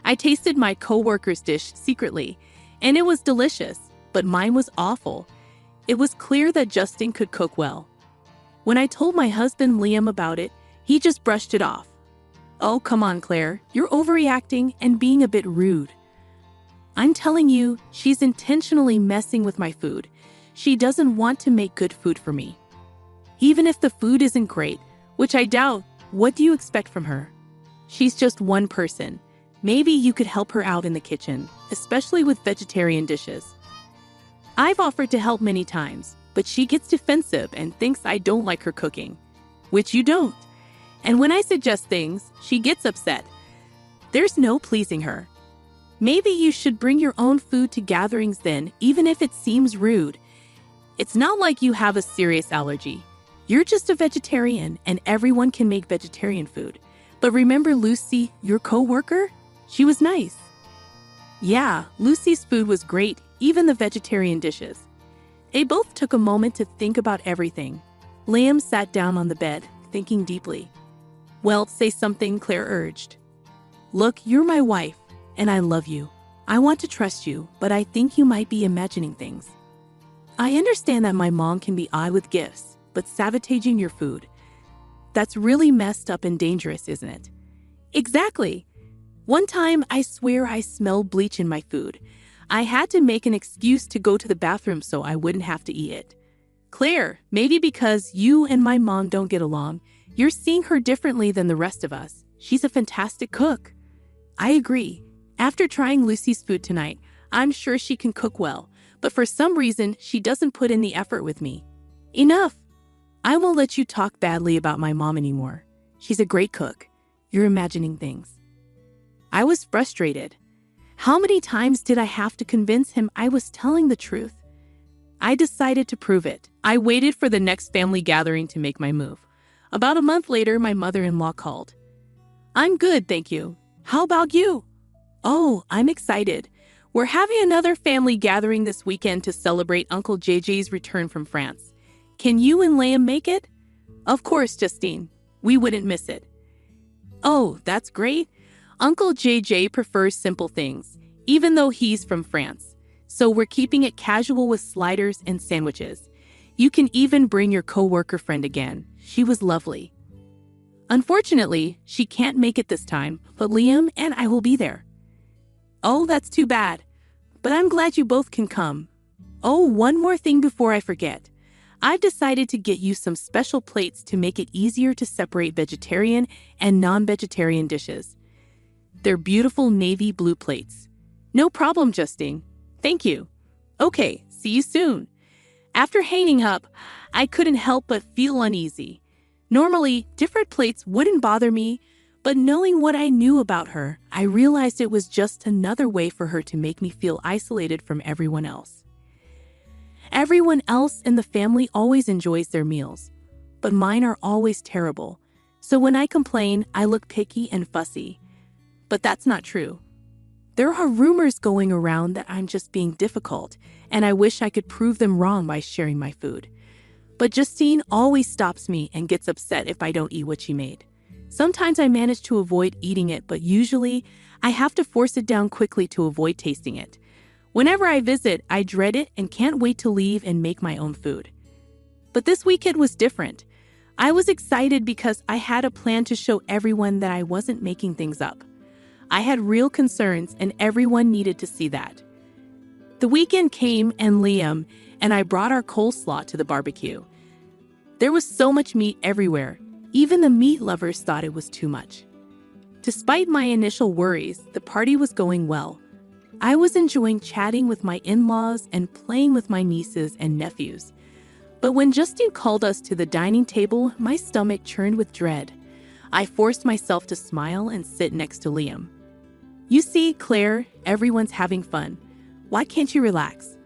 I tasted my coworker's dish secretly, and it was delicious, but mine was awful. It was clear that Justine could cook well. When I told my husband Liam about it, he just brushed it off. "Oh, come on, Claire, you're overreacting and being a bit rude." I'm telling you, she's intentionally messing with my food. She doesn't want to make good food for me. Even if the food isn't great, which I doubt, what do you expect from her? She's just one person. Maybe you could help her out in the kitchen, especially with vegetarian dishes. I've offered to help many times, but she gets defensive and thinks I don't like her cooking, which you don't. And when I suggest things, she gets upset. There's no pleasing her. Maybe you should bring your own food to gatherings then, even if it seems rude. It's not like you have a serious allergy. You're just a vegetarian, and everyone can make vegetarian food. But remember Lucy, your coworker? She was nice. Yeah, Lucy's food was great, even the vegetarian dishes. They both took a moment to think about everything. Liam sat down on the bed, thinking deeply. "Well, say something," Claire urged. "Look, you're my wife, and I love you. I want to trust you, but I think you might be imagining things. I understand that my mom can be odd with gifts, but sabotaging your food, that's really messed up and dangerous, isn't it?" "Exactly. One time, I swear I smelled bleach in my food. I had to make an excuse to go to the bathroom so I wouldn't have to eat it." "Claire, maybe because you and my mom don't get along, you're seeing her differently than the rest of us. She's a fantastic cook." "I agree. After trying Lucy's food tonight, I'm sure she can cook well, but for some reason, she doesn't put in the effort with me." "Enough. I won't let you talk badly about my mom anymore. She's a great cook. You're imagining things." I was frustrated. How many times did I have to convince him I was telling the truth? I decided to prove it. I waited for the next family gathering to make my move. About a month later, my mother-in-law called. "I'm good, thank you. How about you?" "Oh, I'm excited. We're having another family gathering this weekend to celebrate Uncle JJ's return from France. Can you and Liam make it?" "Of course, Justine. We wouldn't miss it." "Oh, that's great. Uncle JJ prefers simple things, even though he's from France. So we're keeping it casual with sliders and sandwiches. You can even bring your coworker friend again. She was lovely." "Unfortunately, she can't make it this time, but Liam and I will be there." "Oh, that's too bad. But I'm glad you both can come. Oh, one more thing before I forget. I've decided to get you some special plates to make it easier to separate vegetarian and non-vegetarian dishes. They're beautiful navy blue plates." "No problem, Justine. Thank you. Okay, see you soon." After hanging up, I couldn't help but feel uneasy. Normally, different plates wouldn't bother me, but knowing what I knew about her, I realized it was just another way for her to make me feel isolated from everyone else. Everyone else in the family always enjoys their meals, but mine are always terrible. So when I complain, I look picky and fussy. But that's not true. There are rumors going around that I'm just being difficult, and I wish I could prove them wrong by sharing my food. But Justine always stops me and gets upset if I don't eat what she made. Sometimes I manage to avoid eating it, but usually I have to force it down quickly to avoid tasting it. Whenever I visit, I dread it and can't wait to leave and make my own food. But this weekend was different. I was excited because I had a plan to show everyone that I wasn't making things up. I had real concerns and everyone needed to see that. The weekend came and Liam and I brought our coleslaw to the barbecue. There was so much meat everywhere. Even the meat lovers thought it was too much. Despite my initial worries, the party was going well. I was enjoying chatting with my in-laws and playing with my nieces and nephews. But when Justine called us to the dining table, my stomach churned with dread. I forced myself to smile and sit next to Liam. "You see, Claire, everyone's having fun. Why can't you relax?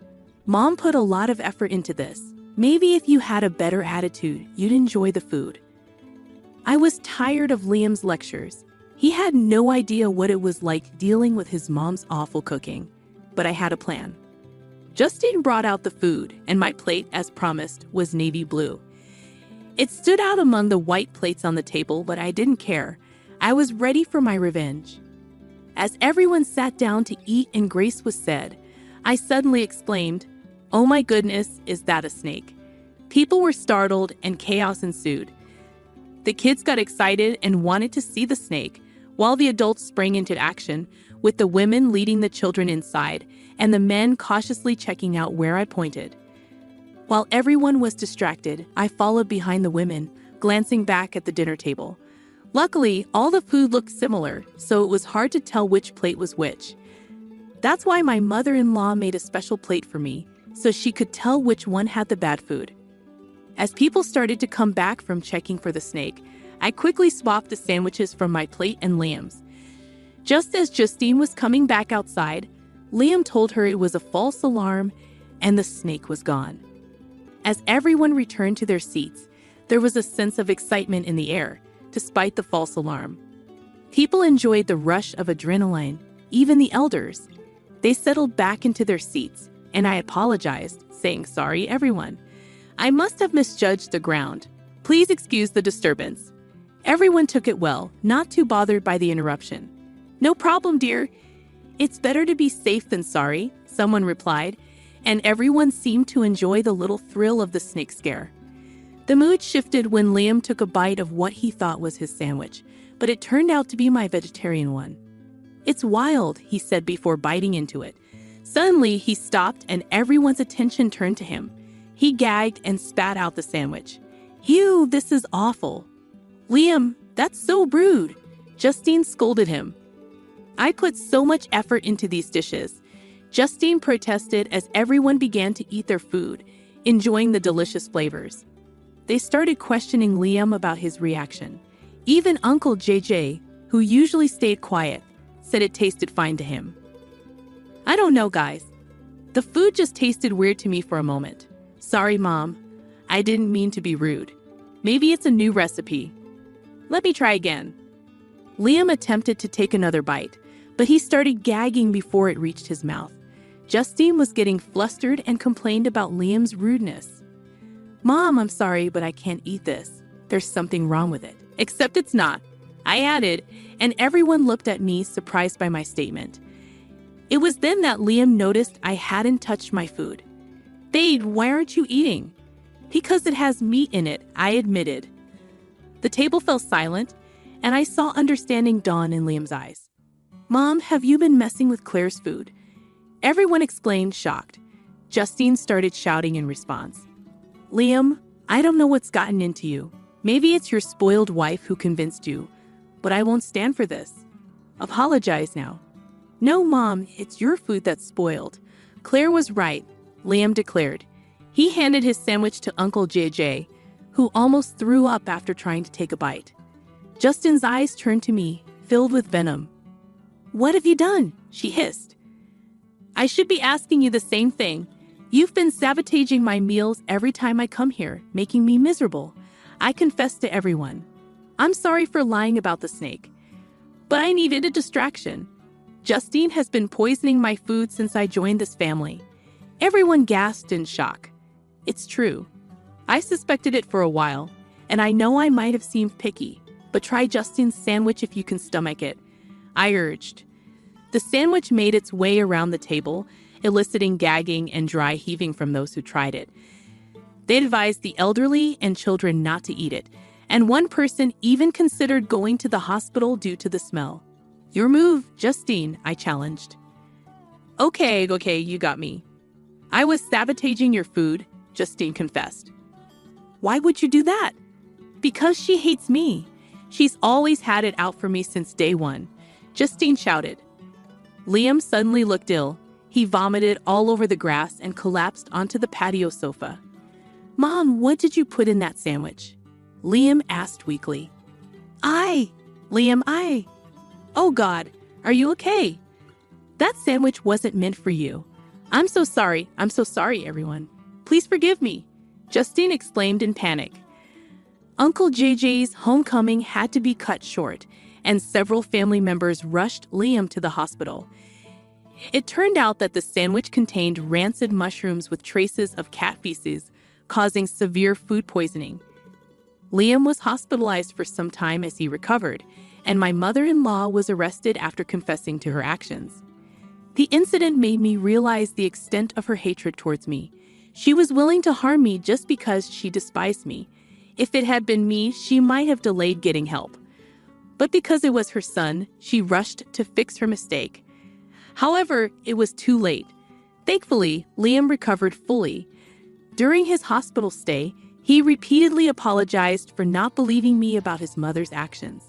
Mom put a lot of effort into this. Maybe if you had a better attitude, you'd enjoy the food." I was tired of Liam's lectures. He had no idea what it was like dealing with his mom's awful cooking, but I had a plan. Justine brought out the food, and my plate, as promised, was navy blue. It stood out among the white plates on the table, but I didn't care. I was ready for my revenge. As everyone sat down to eat and grace was said, I suddenly exclaimed, "Oh my goodness, is that a snake?" People were startled and chaos ensued. The kids got excited and wanted to see the snake, while the adults sprang into action, with the women leading the children inside and the men cautiously checking out where I pointed. While everyone was distracted, I followed behind the women, glancing back at the dinner table. Luckily, all the food looked similar, so it was hard to tell which plate was which. That's why my mother-in-law made a special plate for me, so she could tell which one had the bad food. As people started to come back from checking for the snake, I quickly swapped the sandwiches from my plate and Liam's. Just as Justine was coming back outside, Liam told her it was a false alarm and the snake was gone. As everyone returned to their seats, there was a sense of excitement in the air, despite the false alarm. People enjoyed the rush of adrenaline, even the elders. They settled back into their seats, and I apologized, saying, "Sorry, everyone. I must have misjudged the ground. Please excuse the disturbance." Everyone took it well, not too bothered by the interruption. "No problem, dear. It's better to be safe than sorry," someone replied, and everyone seemed to enjoy the little thrill of the snake scare. The mood shifted when Liam took a bite of what he thought was his sandwich, but it turned out to be my vegetarian one. "It's wild," he said before biting into it. Suddenly, he stopped and everyone's attention turned to him. He gagged and spat out the sandwich. "Ew, this is awful." "Liam, that's so rude," Justine scolded him. "I put so much effort into these dishes," Justine protested as everyone began to eat their food, enjoying the delicious flavors. They started questioning Liam about his reaction. Even Uncle JJ, who usually stayed quiet, said it tasted fine to him. "I don't know, guys. The food just tasted weird to me for a moment. Sorry, Mom. I didn't mean to be rude. Maybe it's a new recipe. Let me try again." Liam attempted to take another bite, but he started gagging before it reached his mouth. Justine was getting flustered and complained about Liam's rudeness. "Mom, I'm sorry, but I can't eat this. There's something wrong with it." "Except it's not," I added, and everyone looked at me, surprised by my statement. It was then that Liam noticed I hadn't touched my food. "Babe, why aren't you eating?" "Because it has meat in it," I admitted. The table fell silent, and I saw understanding dawn in Liam's eyes. "Mom, have you been messing with Claire's food?" Everyone exclaimed, shocked. Justine started shouting in response. "Liam, I don't know what's gotten into you. Maybe it's your spoiled wife who convinced you, but I won't stand for this. Apologize now." "No, Mom, it's your food that's spoiled. Claire was right," Liam declared. He handed his sandwich to Uncle JJ, who almost threw up after trying to take a bite. Justine's eyes turned to me, filled with venom. "What have you done?" she hissed. "I should be asking you the same thing. You've been sabotaging my meals every time I come here, making me miserable." I confessed to everyone. "I'm sorry for lying about the snake, but I needed a distraction. Justine has been poisoning my food since I joined this family." Everyone gasped in shock. It's true. I suspected it for a while, and I know I might have seemed picky, but try Justine's sandwich if you can stomach it, I urged. The sandwich made its way around the table, eliciting gagging and dry heaving from those who tried it. They advised the elderly and children not to eat it, and one person even considered going to the hospital due to the smell. "Your move, Justine," I challenged. Okay, you got me. I was sabotaging your food," Justine confessed. "Why would you do that?" "Because she hates me. She's always had it out for me since day one," Justine shouted. Liam suddenly looked ill. He vomited all over the grass and collapsed onto the patio sofa. "Mom, what did you put in that sandwich?" Liam asked weakly. Liam, Oh God, are you okay? That sandwich wasn't meant for you. I'm so sorry, everyone. Please forgive me," Justine exclaimed in panic. Uncle JJ's homecoming had to be cut short, and several family members rushed Liam to the hospital. It turned out that the sandwich contained rancid mushrooms with traces of cat feces, causing severe food poisoning. Liam was hospitalized for some time as he recovered, and my mother-in-law was arrested after confessing to her actions. The incident made me realize the extent of her hatred towards me. She was willing to harm me just because she despised me. If it had been me, she might have delayed getting help. But because it was her son, she rushed to fix her mistake. However, it was too late. Thankfully, Liam recovered fully. During his hospital stay, he repeatedly apologized for not believing me about his mother's actions.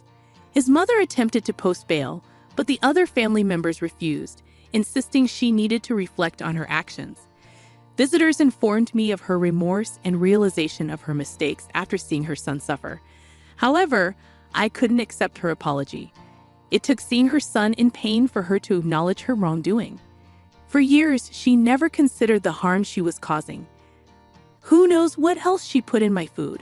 His mother attempted to post bail, but the other family members refused, insisting she needed to reflect on her actions. Visitors informed me of her remorse and realization of her mistakes after seeing her son suffer. However, I couldn't accept her apology. It took seeing her son in pain for her to acknowledge her wrongdoing. For years, she never considered the harm she was causing. Who knows what else she put in my food?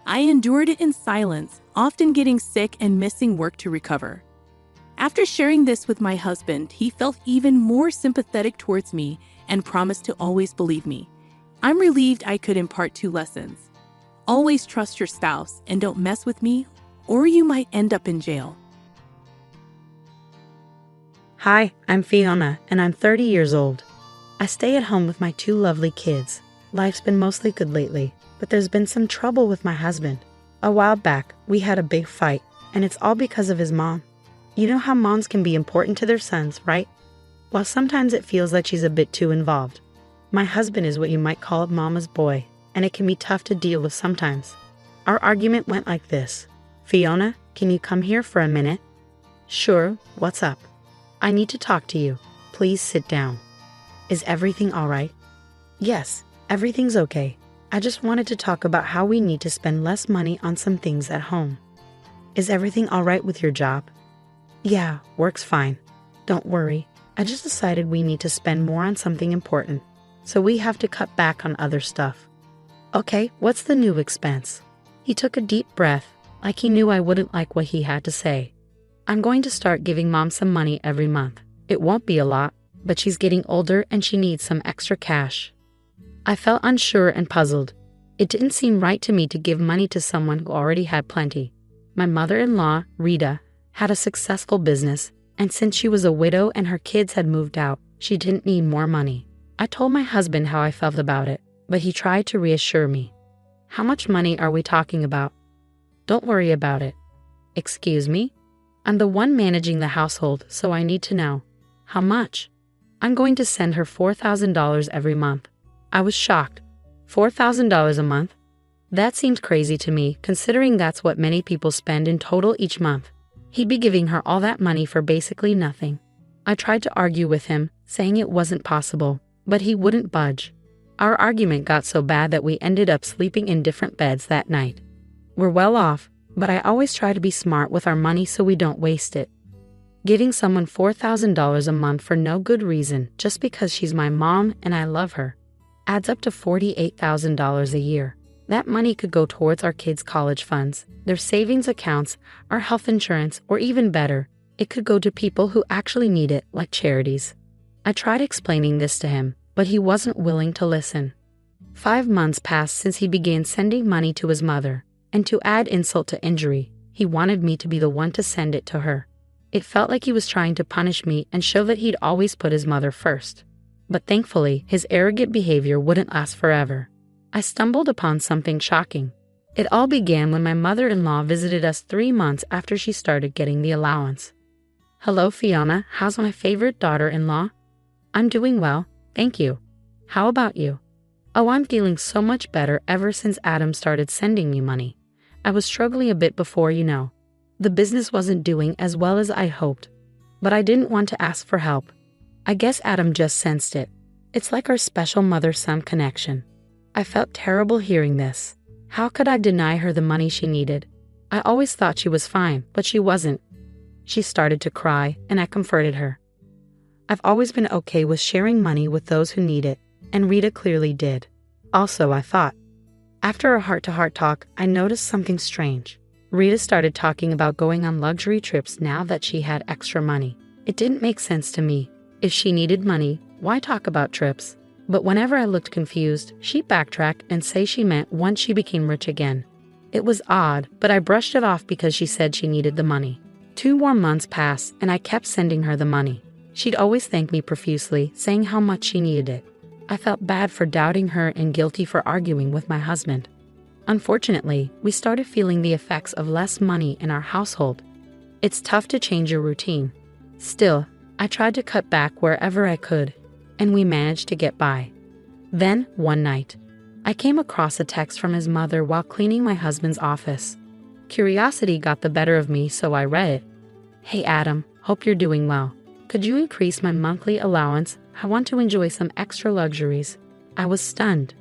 I endured it in silence, often getting sick and missing work to recover. After sharing this with my husband, he felt even more sympathetic towards me and promised to always believe me. I'm relieved I could impart 2 lessons. Always trust your spouse and don't mess with me, or you might end up in jail. Hi, I'm Fiona, and I'm 30 years old. I stay at home with my 2 lovely kids. Life's been mostly good lately, but there's been some trouble with my husband. A while back, we had a big fight, and it's all because of his mom. You know how moms can be important to their sons, right? Well, sometimes it feels like she's a bit too involved. My husband is what you might call a mama's boy, and it can be tough to deal with sometimes. Our argument went like this. Fiona, can you come here for a minute? Sure, what's up? I need to talk to you. Please sit down. Is everything all right? Yes, everything's okay. I just wanted to talk about how we need to spend less money on some things at home. Is everything all right with your job? Yeah, work's fine. Don't worry. I just decided we need to spend more on something important, so we have to cut back on other stuff. Okay, what's the new expense? He took a deep breath, like he knew I wouldn't like what he had to say. I'm going to start giving Mom some money every month. It won't be a lot, but she's getting older and she needs some extra cash. I felt unsure and puzzled. It didn't seem right to me to give money to someone who already had plenty. My mother-in-law, Rita, had a successful business, and since she was a widow and her kids had moved out, she didn't need more money. I told my husband how I felt about it, but he tried to reassure me. How much money are we talking about? Don't worry about it. Excuse me? I'm the one managing the household, so I need to know. How much? I'm going to send her $4,000 every month. I was shocked. $4,000 a month? That seemed crazy to me, considering that's what many people spend in total each month. He'd be giving her all that money for basically nothing. I tried to argue with him, saying it wasn't possible, but he wouldn't budge. Our argument got so bad that we ended up sleeping in different beds that night. We're well off, but I always try to be smart with our money so we don't waste it. Giving someone $4,000 a month for no good reason, just because she's my mom and I love her, adds up to $48,000 a year. That money could go towards our kids' college funds, their savings accounts, our health insurance, or even better, it could go to people who actually need it, like charities. I tried explaining this to him, but he wasn't willing to listen. 5 months passed since he began sending money to his mother, and to add insult to injury, he wanted me to be the one to send it to her. It felt like he was trying to punish me and show that he'd always put his mother first. But thankfully, his arrogant behavior wouldn't last forever. I stumbled upon something shocking. It all began when my mother-in-law visited us 3 months after she started getting the allowance. Hello, Fiona. How's my favorite daughter-in-law? I'm doing well, thank you. How about you? Oh, I'm feeling so much better ever since Adam started sending me money. I was struggling a bit before, you know. The business wasn't doing as well as I hoped, but I didn't want to ask for help. I guess Adam just sensed it. It's like our special mother-son connection. I felt terrible hearing this. How could I deny her the money she needed? I always thought she was fine, but she wasn't. She started to cry, and I comforted her. I've always been okay with sharing money with those who need it, and Rita clearly did. Also, I thought, After a heart-to-heart talk, I noticed something strange. Rita started talking about going on luxury trips now that she had extra money. It didn't make sense to me. If she needed money, why talk about trips? But whenever I looked confused, she'd backtrack and say she meant once she became rich again. It was odd, but I brushed it off because she said she needed the money. 2 more months passed, and I kept sending her the money. She'd always thank me profusely, saying how much she needed it. I felt bad for doubting her and guilty for arguing with my husband. Unfortunately, we started feeling the effects of less money in our household. It's tough to change your routine. Still, I tried to cut back wherever I could, and we managed to get by. Then, one night, I came across a text from his mother while cleaning my husband's office. Curiosity got the better of me, so I read it. "Hey Adam, hope you're doing well. Could you increase my monthly allowance? I want to enjoy some extra luxuries." I was stunned.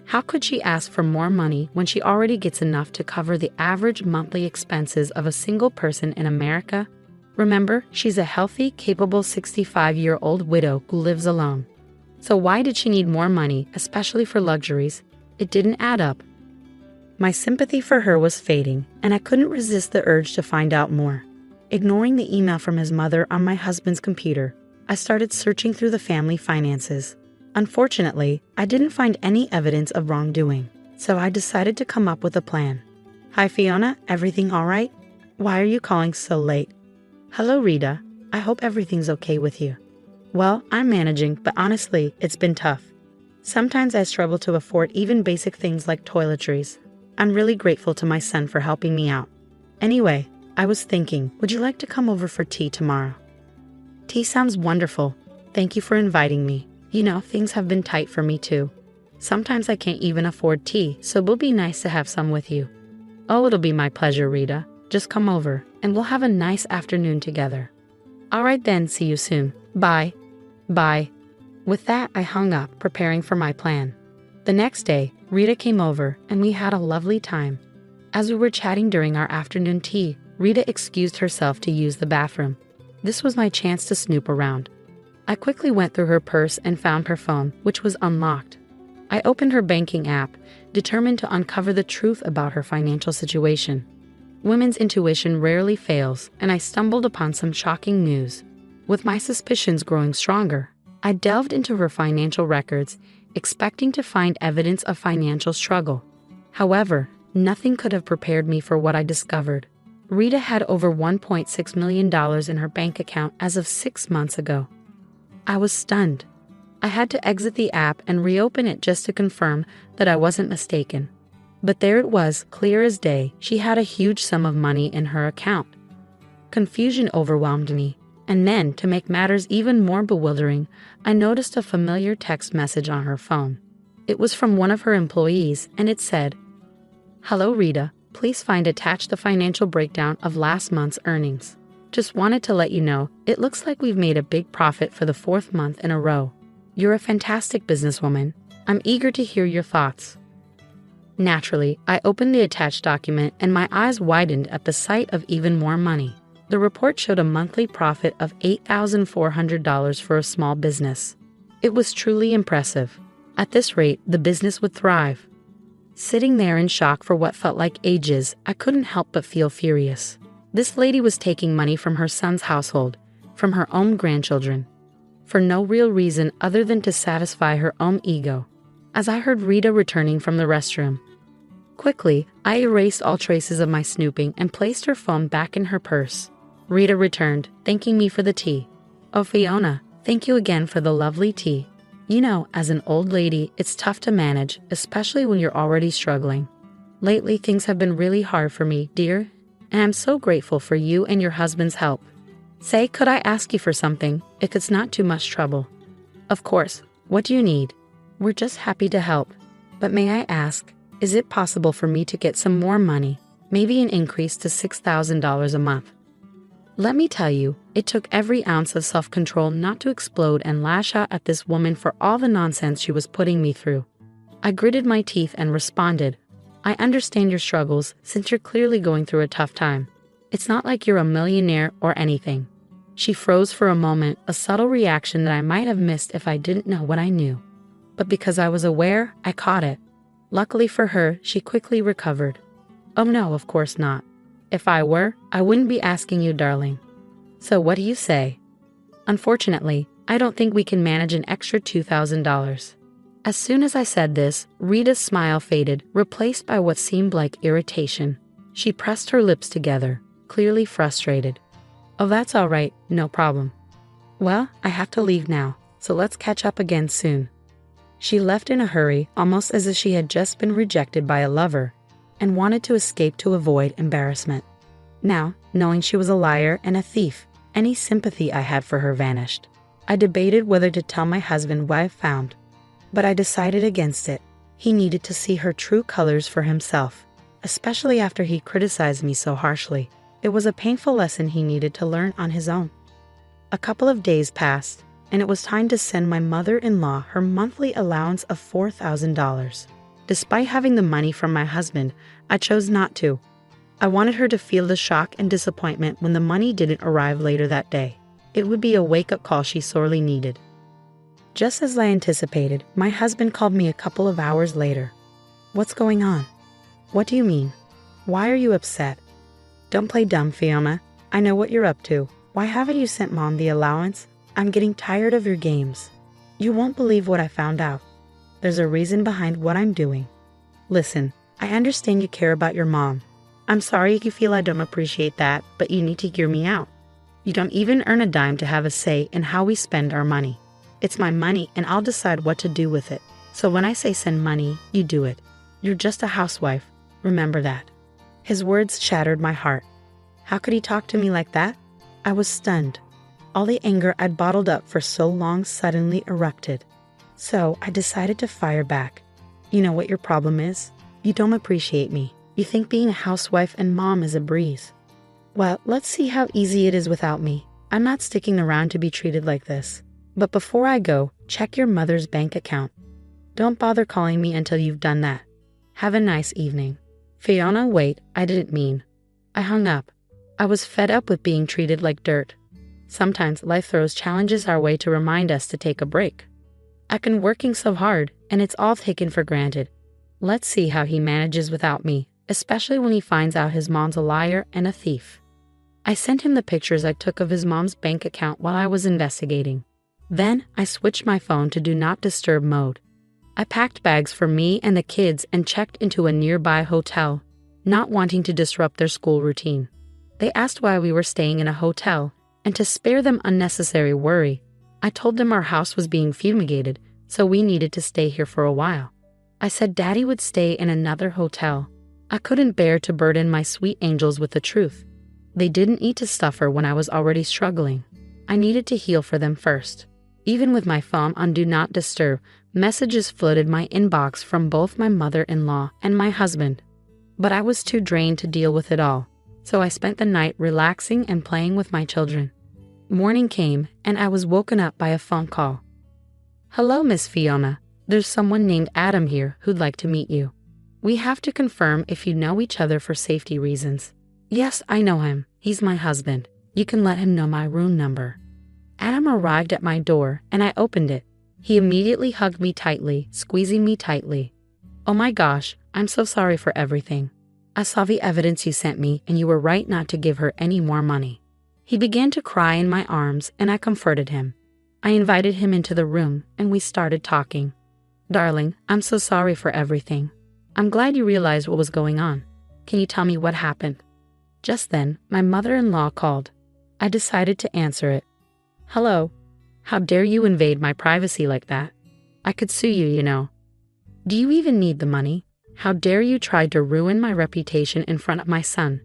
How could she ask for more money when she already gets enough to cover the average monthly expenses of a single person in America? Remember, she's a healthy, capable 65-year-old widow who lives alone. So why did she need more money, especially for luxuries? It didn't add up. My sympathy for her was fading, and I couldn't resist the urge to find out more. Ignoring the email from his mother on my husband's computer, I started searching through the family finances. Unfortunately, I didn't find any evidence of wrongdoing, so I decided to come up with a plan. "Hi Fiona, everything all right? Why are you calling so late?" "Hello Rita, I hope everything's okay with you." "Well, I'm managing, but honestly, it's been tough. Sometimes I struggle to afford even basic things like toiletries. I'm really grateful to my son for helping me out. Anyway, I was thinking, would you like to come over for tea tomorrow?" "Tea sounds wonderful. Thank you for inviting me. You know, things have been tight for me too. Sometimes I can't even afford tea, so it'll be nice to have some with you." "Oh, it'll be my pleasure, Rita. Just come over, and we'll have a nice afternoon together." "All right then, see you soon. Bye." "Bye." With that, I hung up, preparing for my plan. The next day, Rita came over, and we had a lovely time. As we were chatting during our afternoon tea, Rita excused herself to use the bathroom. This was my chance to snoop around. I quickly went through her purse and found her phone, which was unlocked. I opened her banking app, determined to uncover the truth about her financial situation. Women's intuition rarely fails, and I stumbled upon some shocking news. With my suspicions growing stronger, I delved into her financial records, expecting to find evidence of financial struggle. However, nothing could have prepared me for what I discovered. Rita had over $1.6 million in her bank account as of 6 months ago. I was stunned. I had to exit the app and reopen it just to confirm that I wasn't mistaken. But there it was, clear as day. She had a huge sum of money in her account. Confusion overwhelmed me, and then, to make matters even more bewildering, I noticed a familiar text message on her phone. It was from one of her employees, and it said, "Hello Rita, please find attached the financial breakdown of last month's earnings. Just wanted to let you know, it looks like we've made a big profit for the 4th month in a row. You're a fantastic businesswoman. I'm eager to hear your thoughts." Naturally, I opened the attached document and my eyes widened at the sight of even more money. The report showed a monthly profit of $8,400 for a small business. It was truly impressive. At this rate, the business would thrive. Sitting there in shock for what felt like ages, I couldn't help but feel furious. This lady was taking money from her son's household, from her own grandchildren, for no real reason other than to satisfy her own ego. As I heard Rita returning from the restroom, quickly, I erased all traces of my snooping and placed her phone back in her purse. Rita returned, thanking me for the tea. "Oh Fiona, thank you again for the lovely tea. You know, as an old lady, it's tough to manage, especially when you're already struggling. Lately, things have been really hard for me, dear, and I'm so grateful for you and your husband's help. Say, could I ask you for something, if it's not too much trouble?" "Of course. What do you need?" "We're just happy to help. But may I ask, is it possible for me to get some more money, maybe an increase to $6,000 a month?" Let me tell you, it took every ounce of self-control not to explode and lash out at this woman for all the nonsense she was putting me through. I gritted my teeth and responded, "I understand your struggles since you're clearly going through a tough time. It's not like you're a millionaire or anything." She froze for a moment, a subtle reaction that I might have missed if I didn't know what I knew. But because I was aware, I caught it. Luckily for her, she quickly recovered. Oh no, of course not. If I were, I wouldn't be asking you, darling. So what do you say? Unfortunately, I don't think we can manage an extra $2,000. As soon as I said this, Rita's smile faded, replaced by what seemed like irritation. She pressed her lips together, clearly frustrated. Oh, that's all right, no problem. Well, I have to leave now, so let's catch up again soon. She left in a hurry, almost as if she had just been rejected by a lover, and wanted to escape to avoid embarrassment. Now, knowing she was a liar and a thief, any sympathy I had for her vanished. I debated whether to tell my husband what I found, but I decided against it. He needed to see her true colors for himself, especially after he criticized me so harshly. It was a painful lesson he needed to learn on his own. A couple of days passed, and it was time to send my mother-in-law her monthly allowance of $4,000. Despite having the money from my husband, I chose not to. I wanted her to feel the shock and disappointment when the money didn't arrive later that day. It would be a wake-up call she sorely needed. Just as I anticipated, my husband called me a couple of hours later. What's going on? What do you mean? Why are you upset? Don't play dumb, Fiona. I know what you're up to. Why haven't you sent Mom the allowance? I'm getting tired of your games. You won't believe what I found out. There's a reason behind what I'm doing. Listen, I understand you care about your mom. I'm sorry if you feel I don't appreciate that, but you need to hear me out. You don't even earn a dime to have a say in how we spend our money. It's my money and I'll decide what to do with it. So when I say send money, you do it. You're just a housewife. Remember that. His words shattered my heart. How could he talk to me like that? I was stunned. All the anger I'd bottled up for so long suddenly erupted. So I decided to fire back. You know what your problem is? You don't appreciate me. You think being a housewife and mom is a breeze. Well, let's see how easy it is without me. I'm not sticking around to be treated like this. But before I go, check your mother's bank account. Don't bother calling me until you've done that. Have a nice evening. Fiona, wait, I didn't mean. I hung up. I was fed up with being treated like dirt. Sometimes life throws challenges our way to remind us to take a break. I've been working so hard, and it's all taken for granted. Let's see how he manages without me, especially when he finds out his mom's a liar and a thief. I sent him the pictures I took of his mom's bank account while I was investigating. Then I switched my phone to Do Not Disturb mode. I packed bags for me and the kids and checked into a nearby hotel, not wanting to disrupt their school routine. They asked why we were staying in a hotel, and to spare them unnecessary worry, I told them our house was being fumigated, so we needed to stay here for a while. I said Daddy would stay in another hotel. I couldn't bear to burden my sweet angels with the truth. They didn't eat to suffer when I was already struggling. I needed to heal for them first. Even with my phone on Do Not Disturb, messages flooded my inbox from both my mother-in-law and my husband. But I was too drained to deal with it all, so I spent the night relaxing and playing with my children. Morning came, and I was woken up by a phone call. Hello, Miss Fiona. There's someone named Adam here who'd like to meet you. We have to confirm if you know each other for safety reasons. Yes, I know him. He's my husband. You can let him know my room number. Adam arrived at my door, and I opened it. He immediately hugged me tightly, squeezing me tightly. Oh my gosh, I'm so sorry for everything. I saw the evidence you sent me, and you were right not to give her any more money. He began to cry in my arms, and I comforted him. I invited him into the room, and we started talking. Darling, I'm so sorry for everything. I'm glad you realized what was going on. Can you tell me what happened? Just then, my mother-in-law called. I decided to answer it. Hello. How dare you invade my privacy like that? I could sue you, you know. Do you even need the money? How dare you try to ruin my reputation in front of my son?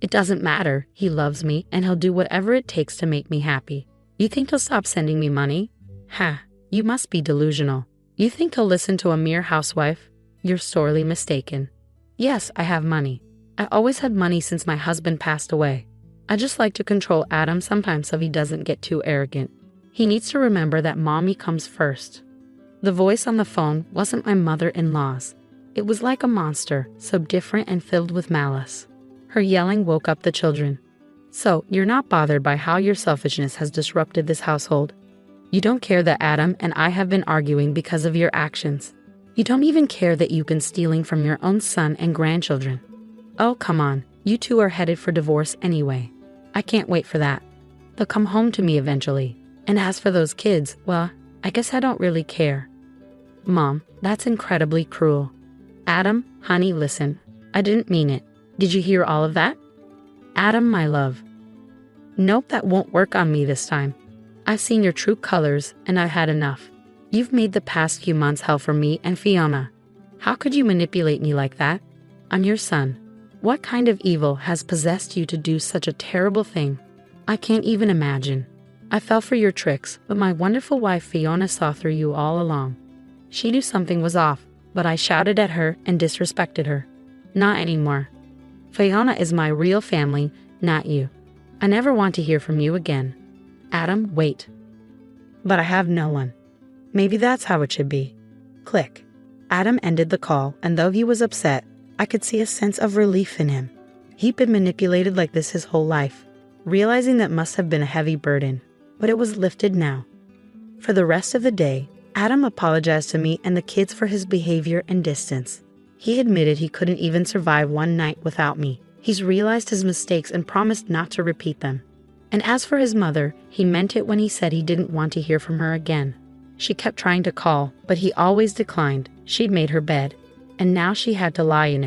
It doesn't matter. He loves me, and he'll do whatever it takes to make me happy. You think he'll stop sending me money? Ha, you must be delusional. You think he'll listen to a mere housewife? You're sorely mistaken. Yes, I have money. I always had money since my husband passed away. I just like to control Adam sometimes so he doesn't get too arrogant. He needs to remember that mommy comes first. The voice on the phone wasn't my mother-in-law's. It was like a monster, so different and filled with malice. Her yelling woke up the children. So, you're not bothered by how your selfishness has disrupted this household? You don't care that Adam and I have been arguing because of your actions? You don't even care that you've been stealing from your own son and grandchildren. Oh, come on, you two are headed for divorce anyway. I can't wait for that. They'll come home to me eventually. And as for those kids, well, I guess I don't really care. Mom, that's incredibly cruel. Adam, honey, listen. I didn't mean it. Did you hear all of that? Adam, my love. Nope, that won't work on me this time. I've seen your true colors, and I've had enough. You've made the past few months hell for me and Fiona. How could you manipulate me like that? I'm your son. What kind of evil has possessed you to do such a terrible thing? I can't even imagine. I fell for your tricks, but my wonderful wife Fiona saw through you all along. She knew something was off, but I shouted at her and disrespected her. Not anymore. Fiona is my real family, not you. I never want to hear from you again. Adam, wait. But I have no one. Maybe that's how it should be. Click. Adam ended the call, and though he was upset, I could see a sense of relief in him. He'd been manipulated like this his whole life. Realizing that must have been a heavy burden, but it was lifted now. For the rest of the day, Adam apologized to me and the kids for his behavior and distance. He admitted he couldn't even survive one night without me. He's realized his mistakes and promised not to repeat them. And as for his mother, he meant it when he said he didn't want to hear from her again. She kept trying to call, but he always declined. She'd made her bed, and now she had to lie in it.